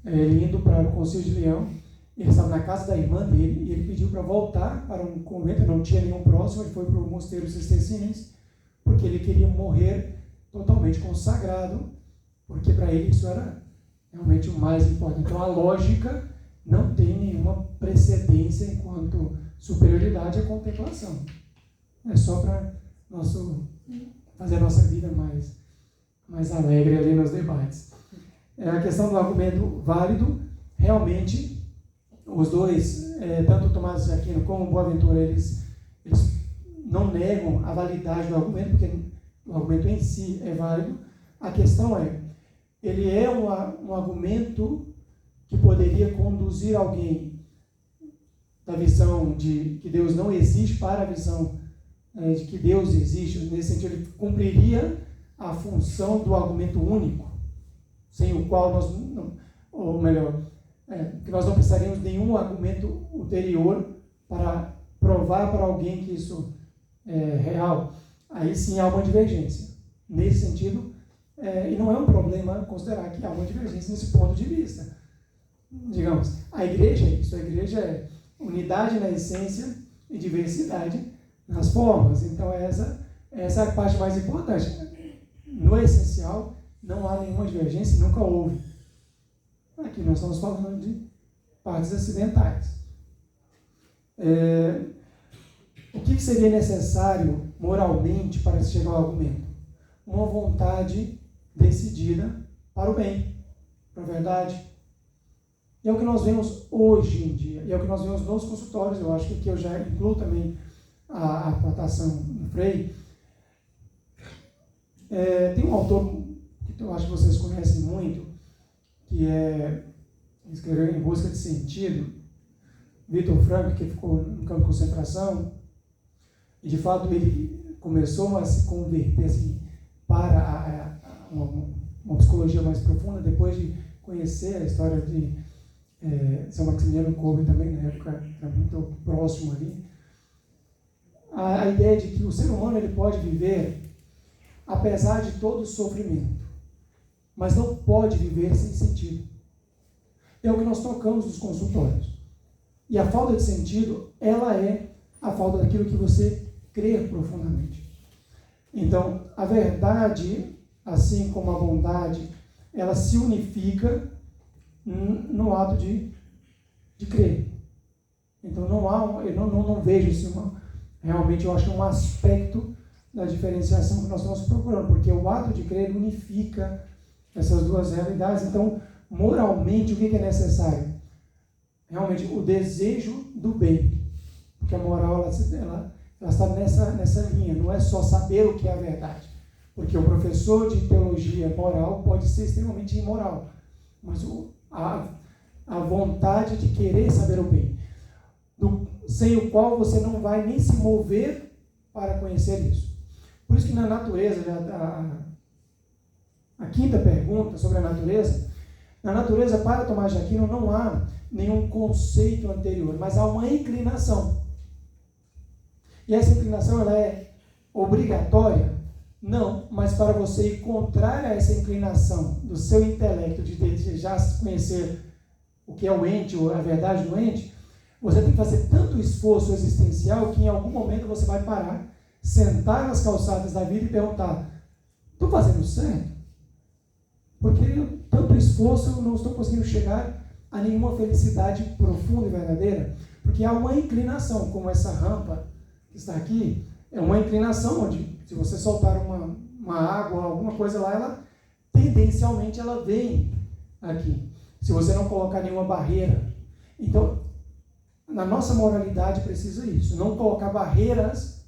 ele indo para o Concílio de Leão, ele estava na casa da irmã dele, e ele pediu para voltar para um convento, não tinha nenhum próximo, ele foi para o mosteiro cisterciense, porque ele queria morrer totalmente consagrado, porque para ele isso era realmente o mais importante. Então a lógica não tem nenhuma precedência enquanto superioridade à contemplação. É só para fazer a nossa vida mais alegre ali nos debates. A questão do argumento válido, realmente, os dois, tanto Tomás de Aquino como Boaventura, eles não negam a validade do argumento, porque o argumento em si é válido. A questão ele é um argumento que poderia conduzir alguém da visão de que Deus não existe para a visão de que Deus existe. Nesse sentido, ele cumpriria a função do argumento único, sem o qual que nós não precisaríamos de nenhum argumento ulterior para provar para alguém que isso é real. Aí sim há uma divergência. Nesse sentido, e não é um problema considerar que há uma divergência nesse ponto de vista. Digamos, a igreja é isso, a igreja é unidade na essência e diversidade nas formas. Então essa é a parte mais importante. No essencial, não há nenhuma divergência, nunca houve. Aqui nós estamos falando de partes acidentais. O que seria necessário moralmente para se chegar ao argumento? Uma vontade decidida para o bem, para a verdade. E é o que nós vemos hoje em dia, e é o que nós vemos nos consultórios. Eu acho que aqui eu já incluo também a cotação do Frei. Tem um autor que eu acho que vocês conhecem muito, que escreveu Em Busca de Sentido, Viktor Frankl, que ficou no campo de concentração, e de fato ele começou a se converter assim, para uma psicologia mais profunda, depois de conhecer a história de São Maximiliano Kolbe também, na época era muito próximo ali. A ideia de que o ser humano ele pode viver apesar de todo o sofrimento, mas não pode viver sem sentido. É o que nós tocamos nos consultórios. E a falta de sentido, ela é a falta daquilo que você crê profundamente. Então, a verdade, assim como a bondade, ela se unifica no ato de crer. Então, eu não vejo assim, realmente, eu acho que é um aspecto da diferenciação que nós estamos procurando, porque o ato de crer unifica essas duas realidades. Então, moralmente, o que é necessário? Realmente, o desejo do bem. Porque a moral, ela está nessa linha, não é só saber o que é a verdade. Porque o professor de teologia moral pode ser extremamente imoral, mas a vontade de querer saber o bem, sem o qual você não vai nem se mover para conhecer isso. Por isso que na natureza, a quinta pergunta sobre a natureza, na natureza, para Tomás de Aquino, não há nenhum conceito anterior, mas há uma inclinação. E essa inclinação, ela é obrigatória? Não, mas para você ir contrário a essa inclinação do seu intelecto de desejar conhecer o que é o ente, ou a verdade do ente, você tem que fazer tanto esforço existencial que em algum momento você vai parar, sentar nas calçadas da vida e perguntar: estou fazendo certo? Porque tanto esforço eu não estou conseguindo chegar a nenhuma felicidade profunda e verdadeira, porque há uma inclinação, como essa rampa que está aqui, é uma inclinação onde, se você soltar uma água, alguma coisa lá, ela tendencialmente ela vem aqui, se você não colocar nenhuma barreira. Então, na nossa moralidade precisa isso, não colocar barreiras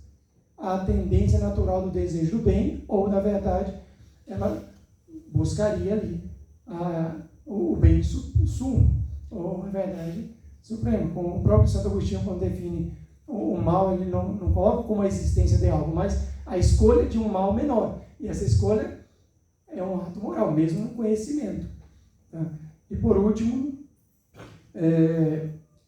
à tendência natural do desejo do bem ou da verdade. Ela buscaria ali o bem sumo, ou a verdade suprema. Como o próprio Santo Agostinho, quando define o mal, ele não coloca como a existência de algo, mas a escolha de um mal menor. E essa escolha é um ato moral, mesmo no conhecimento. Tá? E por último,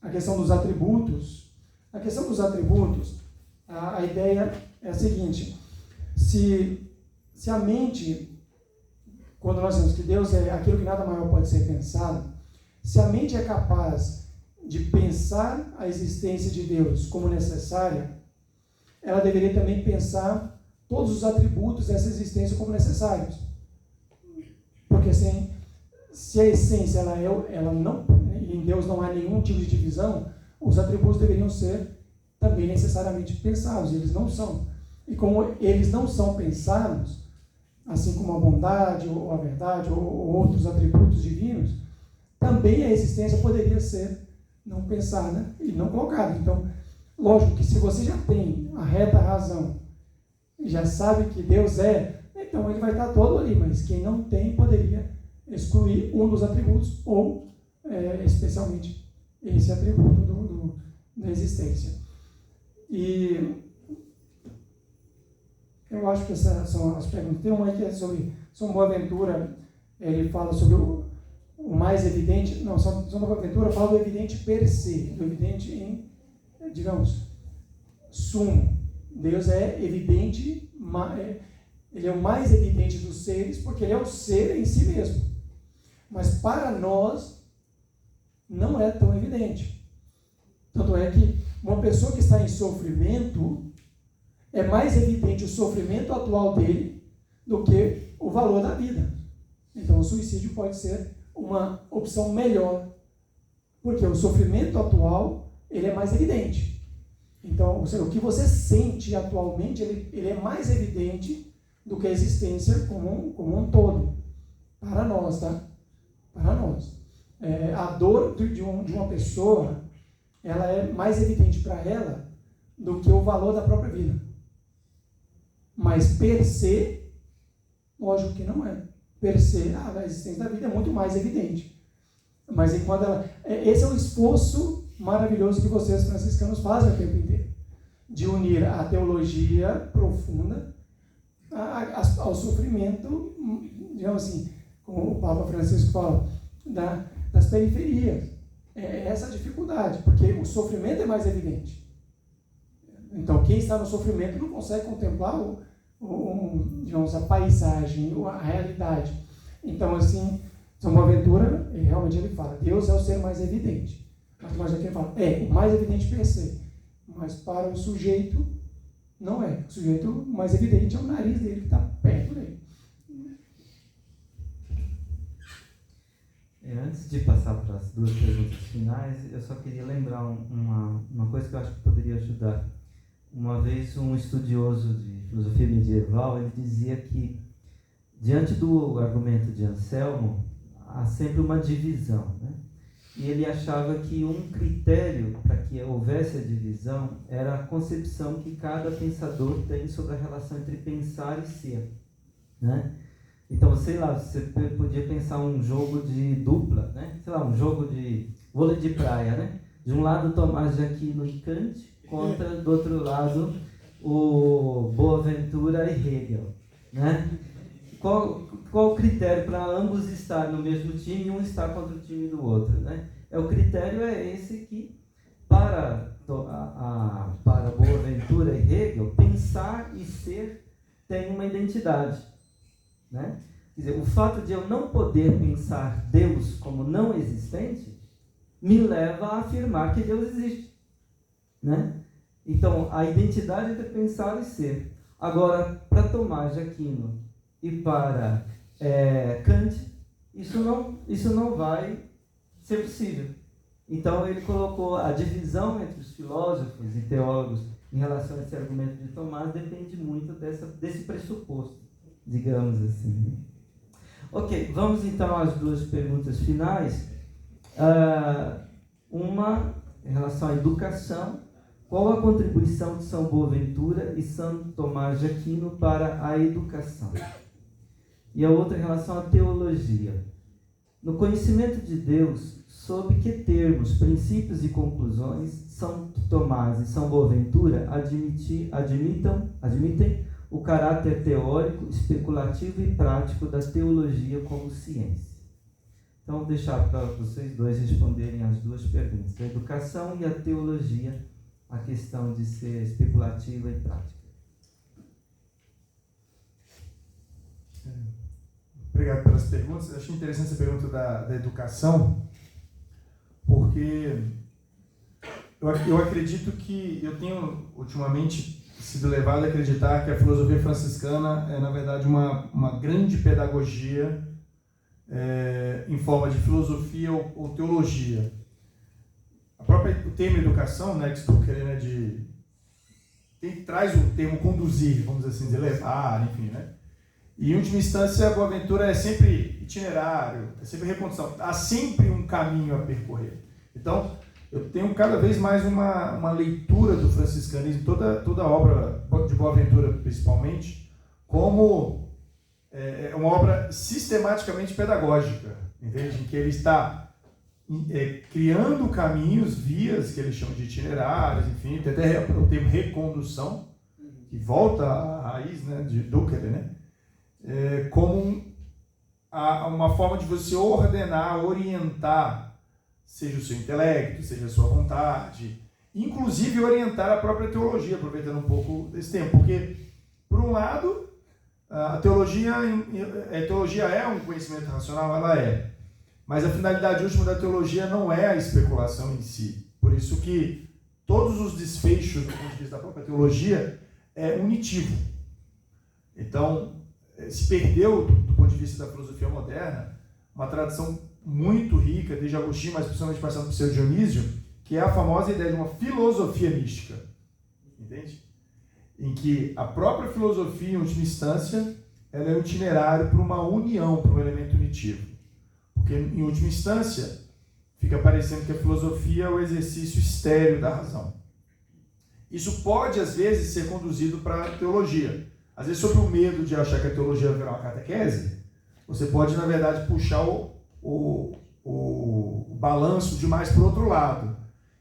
a questão dos atributos. A questão dos atributos, a ideia é a seguinte: se a mente, quando nós dizemos que Deus é aquilo que nada maior pode ser pensado, se a mente é capaz de pensar a existência de Deus como necessária, ela deveria também pensar todos os atributos dessa existência como necessários. Porque se a essência ela não, em Deus não há nenhum tipo de divisão, os atributos deveriam ser também necessariamente pensados. Eles não são. E como eles não são pensados, assim como a bondade, ou a verdade, ou outros atributos divinos, também a existência poderia ser não pensada e não colocada. Então, lógico que se você já tem a reta razão, já sabe que Deus é, então ele vai estar todo ali, mas quem não tem poderia excluir um dos atributos, ou especialmente esse atributo da existência. E eu acho que essas são as perguntas. Tem uma que é sobre São Boaventura, ele fala sobre o mais evidente. Não, São Boaventura fala do evidente per se, do evidente em, digamos, sumo. Deus é evidente, ele é o mais evidente dos seres, porque ele é o ser em si mesmo. Mas para nós, não é tão evidente. Tanto é que uma pessoa que está em sofrimento, é mais evidente o sofrimento atual dele do que o valor da vida. Então, o suicídio pode ser uma opção melhor, porque o sofrimento atual, ele é mais evidente. Então, o que você sente atualmente, ele é mais evidente do que a existência como um todo. Para nós, tá? Para nós. A dor de uma pessoa, ela é mais evidente para ela do que o valor da própria vida. Mas per se, lógico que não é. Per se, a existência da vida é muito mais evidente. Mas enquanto esse é o esforço maravilhoso que vocês franciscanos fazem o tempo inteiro, de unir a teologia profunda ao sofrimento, digamos assim, como o Papa Francisco fala, das periferias. É essa a dificuldade, porque o sofrimento é mais evidente. Então, quem está no sofrimento não consegue contemplar digamos, a paisagem, a realidade. Então, assim, São Boaventura, realmente ele fala, Deus é o ser mais evidente. Mas Tomás de Aquino fala, o mais evidente per se. Mas para o sujeito, não é. O sujeito mais evidente é o nariz dele que está perto dele. Antes de passar para as duas perguntas finais, eu só queria lembrar uma coisa que eu acho que poderia ajudar. Uma vez um estudioso de filosofia medieval, ele dizia que, diante do argumento de Anselmo, há sempre uma divisão, né? E ele achava que um critério para que houvesse a divisão era a concepção que cada pensador tem sobre a relação entre pensar e ser, né? Então, sei lá, você podia pensar um jogo de dupla, né? Sei lá, um jogo de vôlei de praia, né? De um lado Tomás de Aquino e Kant, contra, do outro lado, o Boaventura e Hegel, né? Qual o critério para ambos estar no mesmo time e um estar contra o time do outro, né? O critério é esse que, para Boaventura e Hegel, pensar e ser tem uma identidade, né? Quer dizer, o fato de eu não poder pensar Deus como não existente me leva a afirmar que Deus existe, né? Então, a identidade entre pensar e ser. Agora, para Tomás de Aquino e para Kant, isso não vai ser possível. Então, ele colocou a divisão entre os filósofos e teólogos em relação a esse argumento de Tomás depende muito desse pressuposto, digamos assim. Ok, vamos então às duas perguntas finais. Uma em relação à educação. Qual a contribuição de São Boaventura e São Tomás de Aquino para a educação? E a outra em relação à teologia. No conhecimento de Deus, sob que termos, princípios e conclusões São Tomás e São Boaventura admitem o caráter teórico, especulativo e prático da teologia como ciência? Então, vou deixar para vocês dois responderem as duas perguntas. A educação e a teologia, a questão de ser especulativa e prática. Obrigado pelas perguntas. Eu achei interessante essa pergunta da educação, porque eu acredito que eu tenho ultimamente sido levado a acreditar que a filosofia franciscana é, na verdade, uma grande pedagogia em forma de filosofia ou teologia. O termo educação, né, que estou querendo traz o termo conduzir, vamos assim dizer, levar, enfim, né? E, em última instância, a Boaventura é sempre itinerário, é sempre recondução. Há sempre um caminho a percorrer. Então, eu tenho cada vez mais uma leitura do franciscanismo, toda a obra de Boaventura, principalmente, como uma obra sistematicamente pedagógica, entende? Em que ele está criando caminhos, vias, que ele chama de itinerários, enfim, tem até o termo recondução, que volta à raiz, né, de Duquesne, né? Como uma forma de você ordenar, orientar, seja o seu intelecto, seja a sua vontade, inclusive orientar a própria teologia, aproveitando um pouco desse tempo, porque, por um lado, a teologia é um conhecimento racional, ela é, mas a finalidade última da teologia não é a especulação em si, por isso que todos os desfechos do ponto de vista da própria teologia é unitivo. Então, se perdeu, do ponto de vista da filosofia moderna, uma tradição muito rica, desde Agostinho, mas principalmente passando por seu Dionísio, que é a famosa ideia de uma filosofia mística. Entende? Em que a própria filosofia, em última instância, ela é um itinerário para uma união, para um elemento unitivo. Porque, em última instância, fica parecendo que a filosofia é o exercício estéril da razão. Isso pode, às vezes, ser conduzido para a teologia. Às vezes, sob o medo de achar que a teologia vai virar uma catequese, você pode, na verdade, puxar o balanço demais para o outro lado,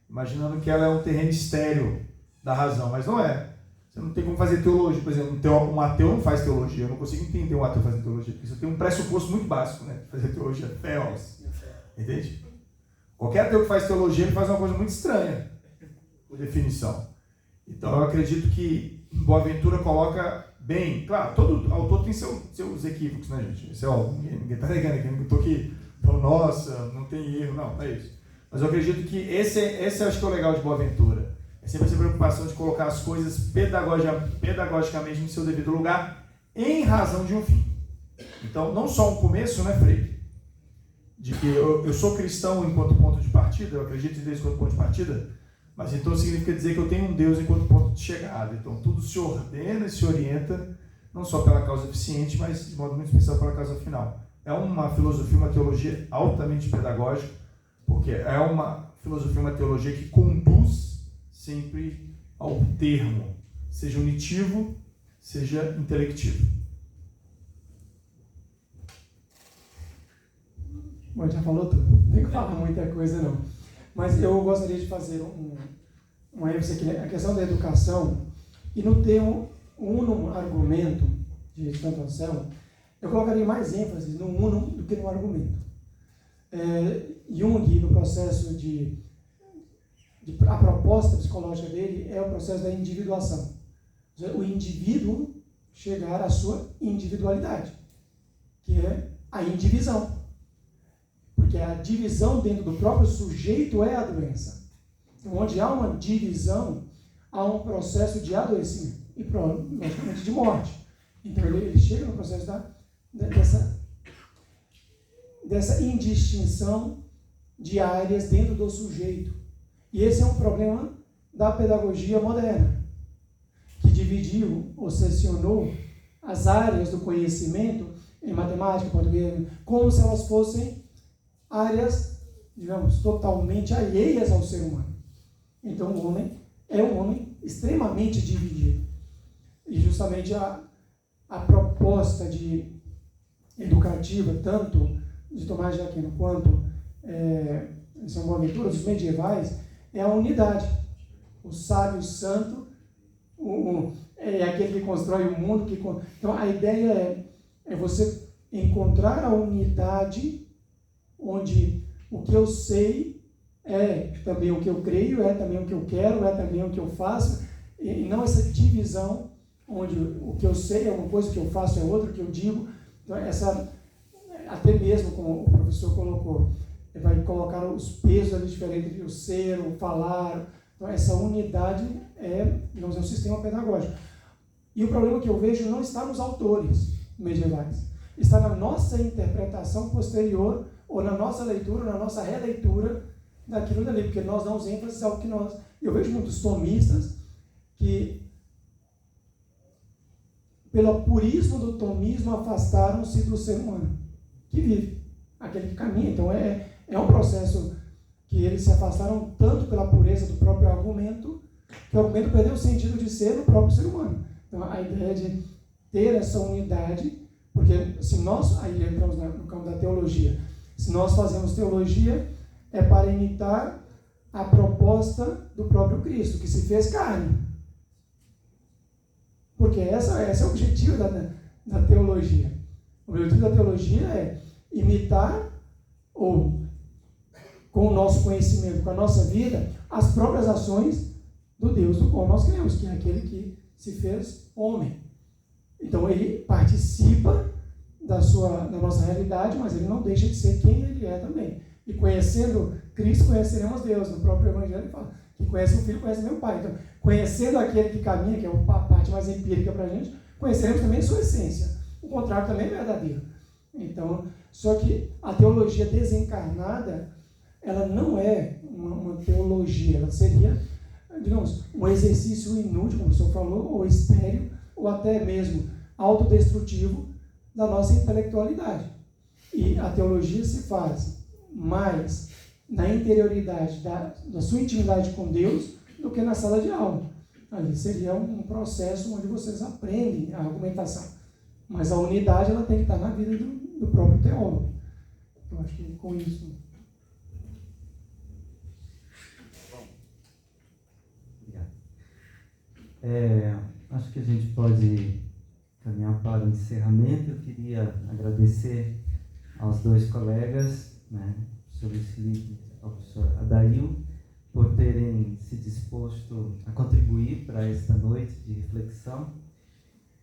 imaginando que ela é um terreno estéril da razão, mas não é. Você não tem como fazer teologia, por exemplo, um ateu não faz teologia, eu não consigo entender um ateu fazendo teologia, porque isso tem um pressuposto muito básico, né? Fazer teologia, theos, entende? Qualquer ateu que faz teologia, ele faz uma coisa muito estranha, por definição. Então, eu acredito que Boaventura coloca bem, claro, todo autor tem seus equívocos, né, gente? Isso é óbvio, ninguém está negando aqui, não estou aqui falando, nossa, não tem erro, não é isso. Mas eu acredito que esse acho que é o legal de Boaventura. É sempre essa preocupação de colocar as coisas pedagogicamente no seu devido lugar, em razão de um fim. Então, não só um começo, né, Frei? De que eu sou cristão enquanto ponto de partida, eu acredito em Deus enquanto ponto de partida, mas então significa dizer que eu tenho um Deus enquanto ponto de chegada. Então, tudo se ordena e se orienta, não só pela causa eficiente, mas de modo muito especial pela causa final. É uma filosofia, uma teologia altamente pedagógica, porque é uma filosofia, uma teologia que conduz sempre ao termo, seja unitivo, seja intelectivo. Bom, já falou tudo, não tem que falar muita coisa não. Mas eu gostaria de fazer uma ênfase aqui, a questão da educação, e no termo unum argumento de Santo Anselmo, eu colocaria mais ênfase no unum do que no argumento. Jung, no processo a proposta psicológica dele é o processo da individuação. O indivíduo chegar à sua individualidade, que é a indivisão. Porque a divisão dentro do próprio sujeito é a doença. Então, onde há uma divisão, há um processo de adoecimento e, logicamente, de morte. Então, ele chega no processo dessa indistinção de áreas dentro do sujeito. E esse é um problema da pedagogia moderna, que dividiu, ou seccionou as áreas do conhecimento em matemática, português, como se elas fossem áreas, digamos, totalmente alheias ao ser humano. Então, o homem é um homem extremamente dividido. E justamente a proposta educativa, tanto de Tomás de Aquino quanto em São Boaventura, dos medievais, é a unidade. O sábio santo é aquele que constrói o mundo. Então, a ideia é você encontrar a unidade onde o que eu sei é também o que eu creio, é também o que eu quero, é também o que eu faço, e não essa divisão onde o que eu sei é uma coisa, o que eu faço é outra, o que eu digo. Então, até mesmo, como o professor colocou, ele vai colocar os pesos ali diferentes entre o ser, o falar. Então, essa unidade é um sistema pedagógico. E o problema que eu vejo não está nos autores medievais, está na nossa interpretação posterior, ou na nossa leitura, na nossa releitura daquilo dali, porque nós damos ênfase ao que nós... Eu vejo muitos tomistas que, pelo purismo do tomismo, afastaram-se do ser humano que vive, aquele que caminha. Então, é um processo que eles se afastaram tanto pela pureza do próprio argumento, que o argumento perdeu o sentido de ser no próprio ser humano. Então, a ideia de ter essa unidade, porque se nós, aí entramos no campo da teologia, se nós fazemos teologia, é para imitar a proposta do próprio Cristo, que se fez carne. Porque esse é o objetivo da teologia. O objetivo da teologia é imitar, ou com o nosso conhecimento, com a nossa vida, as próprias ações do Deus do qual nós cremos, que é aquele que se fez homem. Então, ele participa da nossa realidade, mas ele não deixa de ser quem ele é também. E conhecendo Cristo, conheceremos Deus. No próprio Evangelho ele fala que conhece o Filho, conhece meu Pai. Então, conhecendo aquele que caminha, que é a parte mais empírica para a gente, conheceremos também sua essência. O contrário também é verdadeiro. Então, só que a teologia desencarnada, ela não é uma teologia, ela seria, digamos, um exercício inútil, como o senhor falou, ou estéril, ou até mesmo autodestrutivo da nossa intelectualidade. E a teologia se faz mais na interioridade da sua intimidade com Deus do que na sala de aula. Ali seria um processo onde vocês aprendem a argumentação. Mas a unidade ela tem que estar na vida do próprio teólogo. Eu acho que com isso... Acho que a gente pode caminhar para o encerramento. Eu queria agradecer aos dois colegas, né, o professor Luiz Felipe e ao professor Adail, por terem se disposto a contribuir para esta noite de reflexão.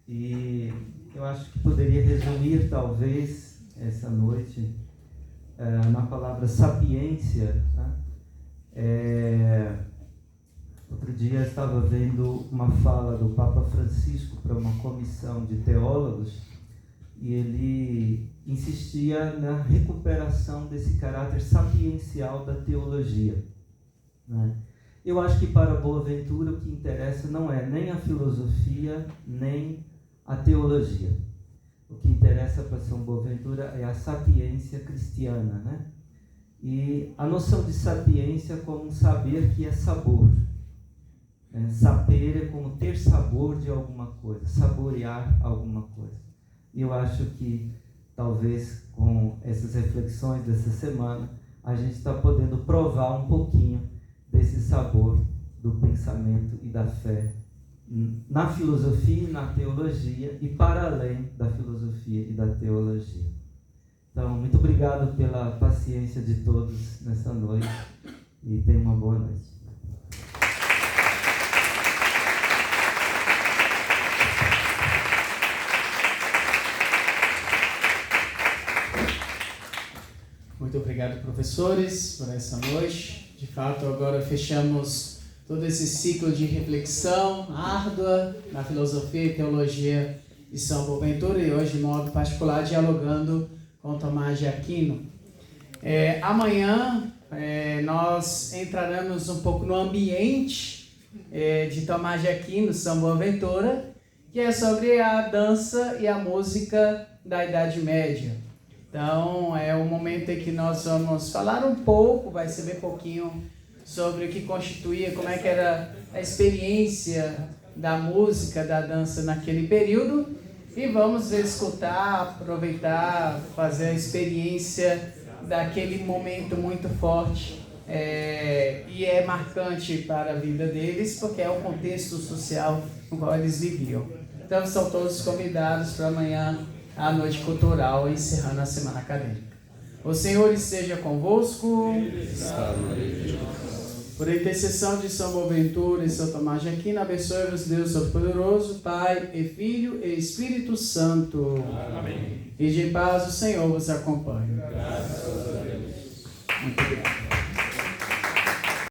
E eu acho que poderia resumir, talvez, essa noite na palavra sapiência, tá? Outro dia eu estava vendo uma fala do Papa Francisco para uma comissão de teólogos e ele insistia na recuperação desse caráter sapiencial da teologia, né? Eu acho que para Boaventura o que interessa não é nem a filosofia, nem a teologia. O que interessa para São Boaventura é a sapiência cristiana, né? E a noção de sapiência como um saber que é sabor. Saber é como ter sabor de alguma coisa, saborear alguma coisa. E eu acho que talvez com essas reflexões dessa semana a gente está podendo provar um pouquinho desse sabor do pensamento e da fé na filosofia e na teologia e para além da filosofia e da teologia. Então, muito obrigado pela paciência de todos nessa noite e tenham uma boa noite. Muito obrigado, professores, por essa noite. De fato, agora fechamos todo esse ciclo de reflexão árdua na filosofia e teologia de São Boaventura e hoje, de modo particular, dialogando com Tomás de Aquino. Amanhã nós entraremos um pouco no ambiente de Tomás de Aquino, São Boaventura, que é sobre a dança e a música da Idade Média. Então, é o momento em que nós vamos falar um pouco, vai ser bem pouquinho, sobre o que constituía, como é que era a experiência da música, da dança naquele período. E vamos escutar, aproveitar, fazer a experiência daquele momento muito forte. E é marcante para a vida deles, porque é o contexto social no qual eles viviam. Então, são todos convidados para amanhã, a noite cultural, encerrando a semana acadêmica. O Senhor esteja convosco. Por intercessão de São Boaventura e São Tomás de Aquino, abençoe-vos Deus Todo-Poderoso, Pai e Filho e Espírito Santo. Amém. E de paz o Senhor vos acompanhe. Graças a Deus. Muito obrigado.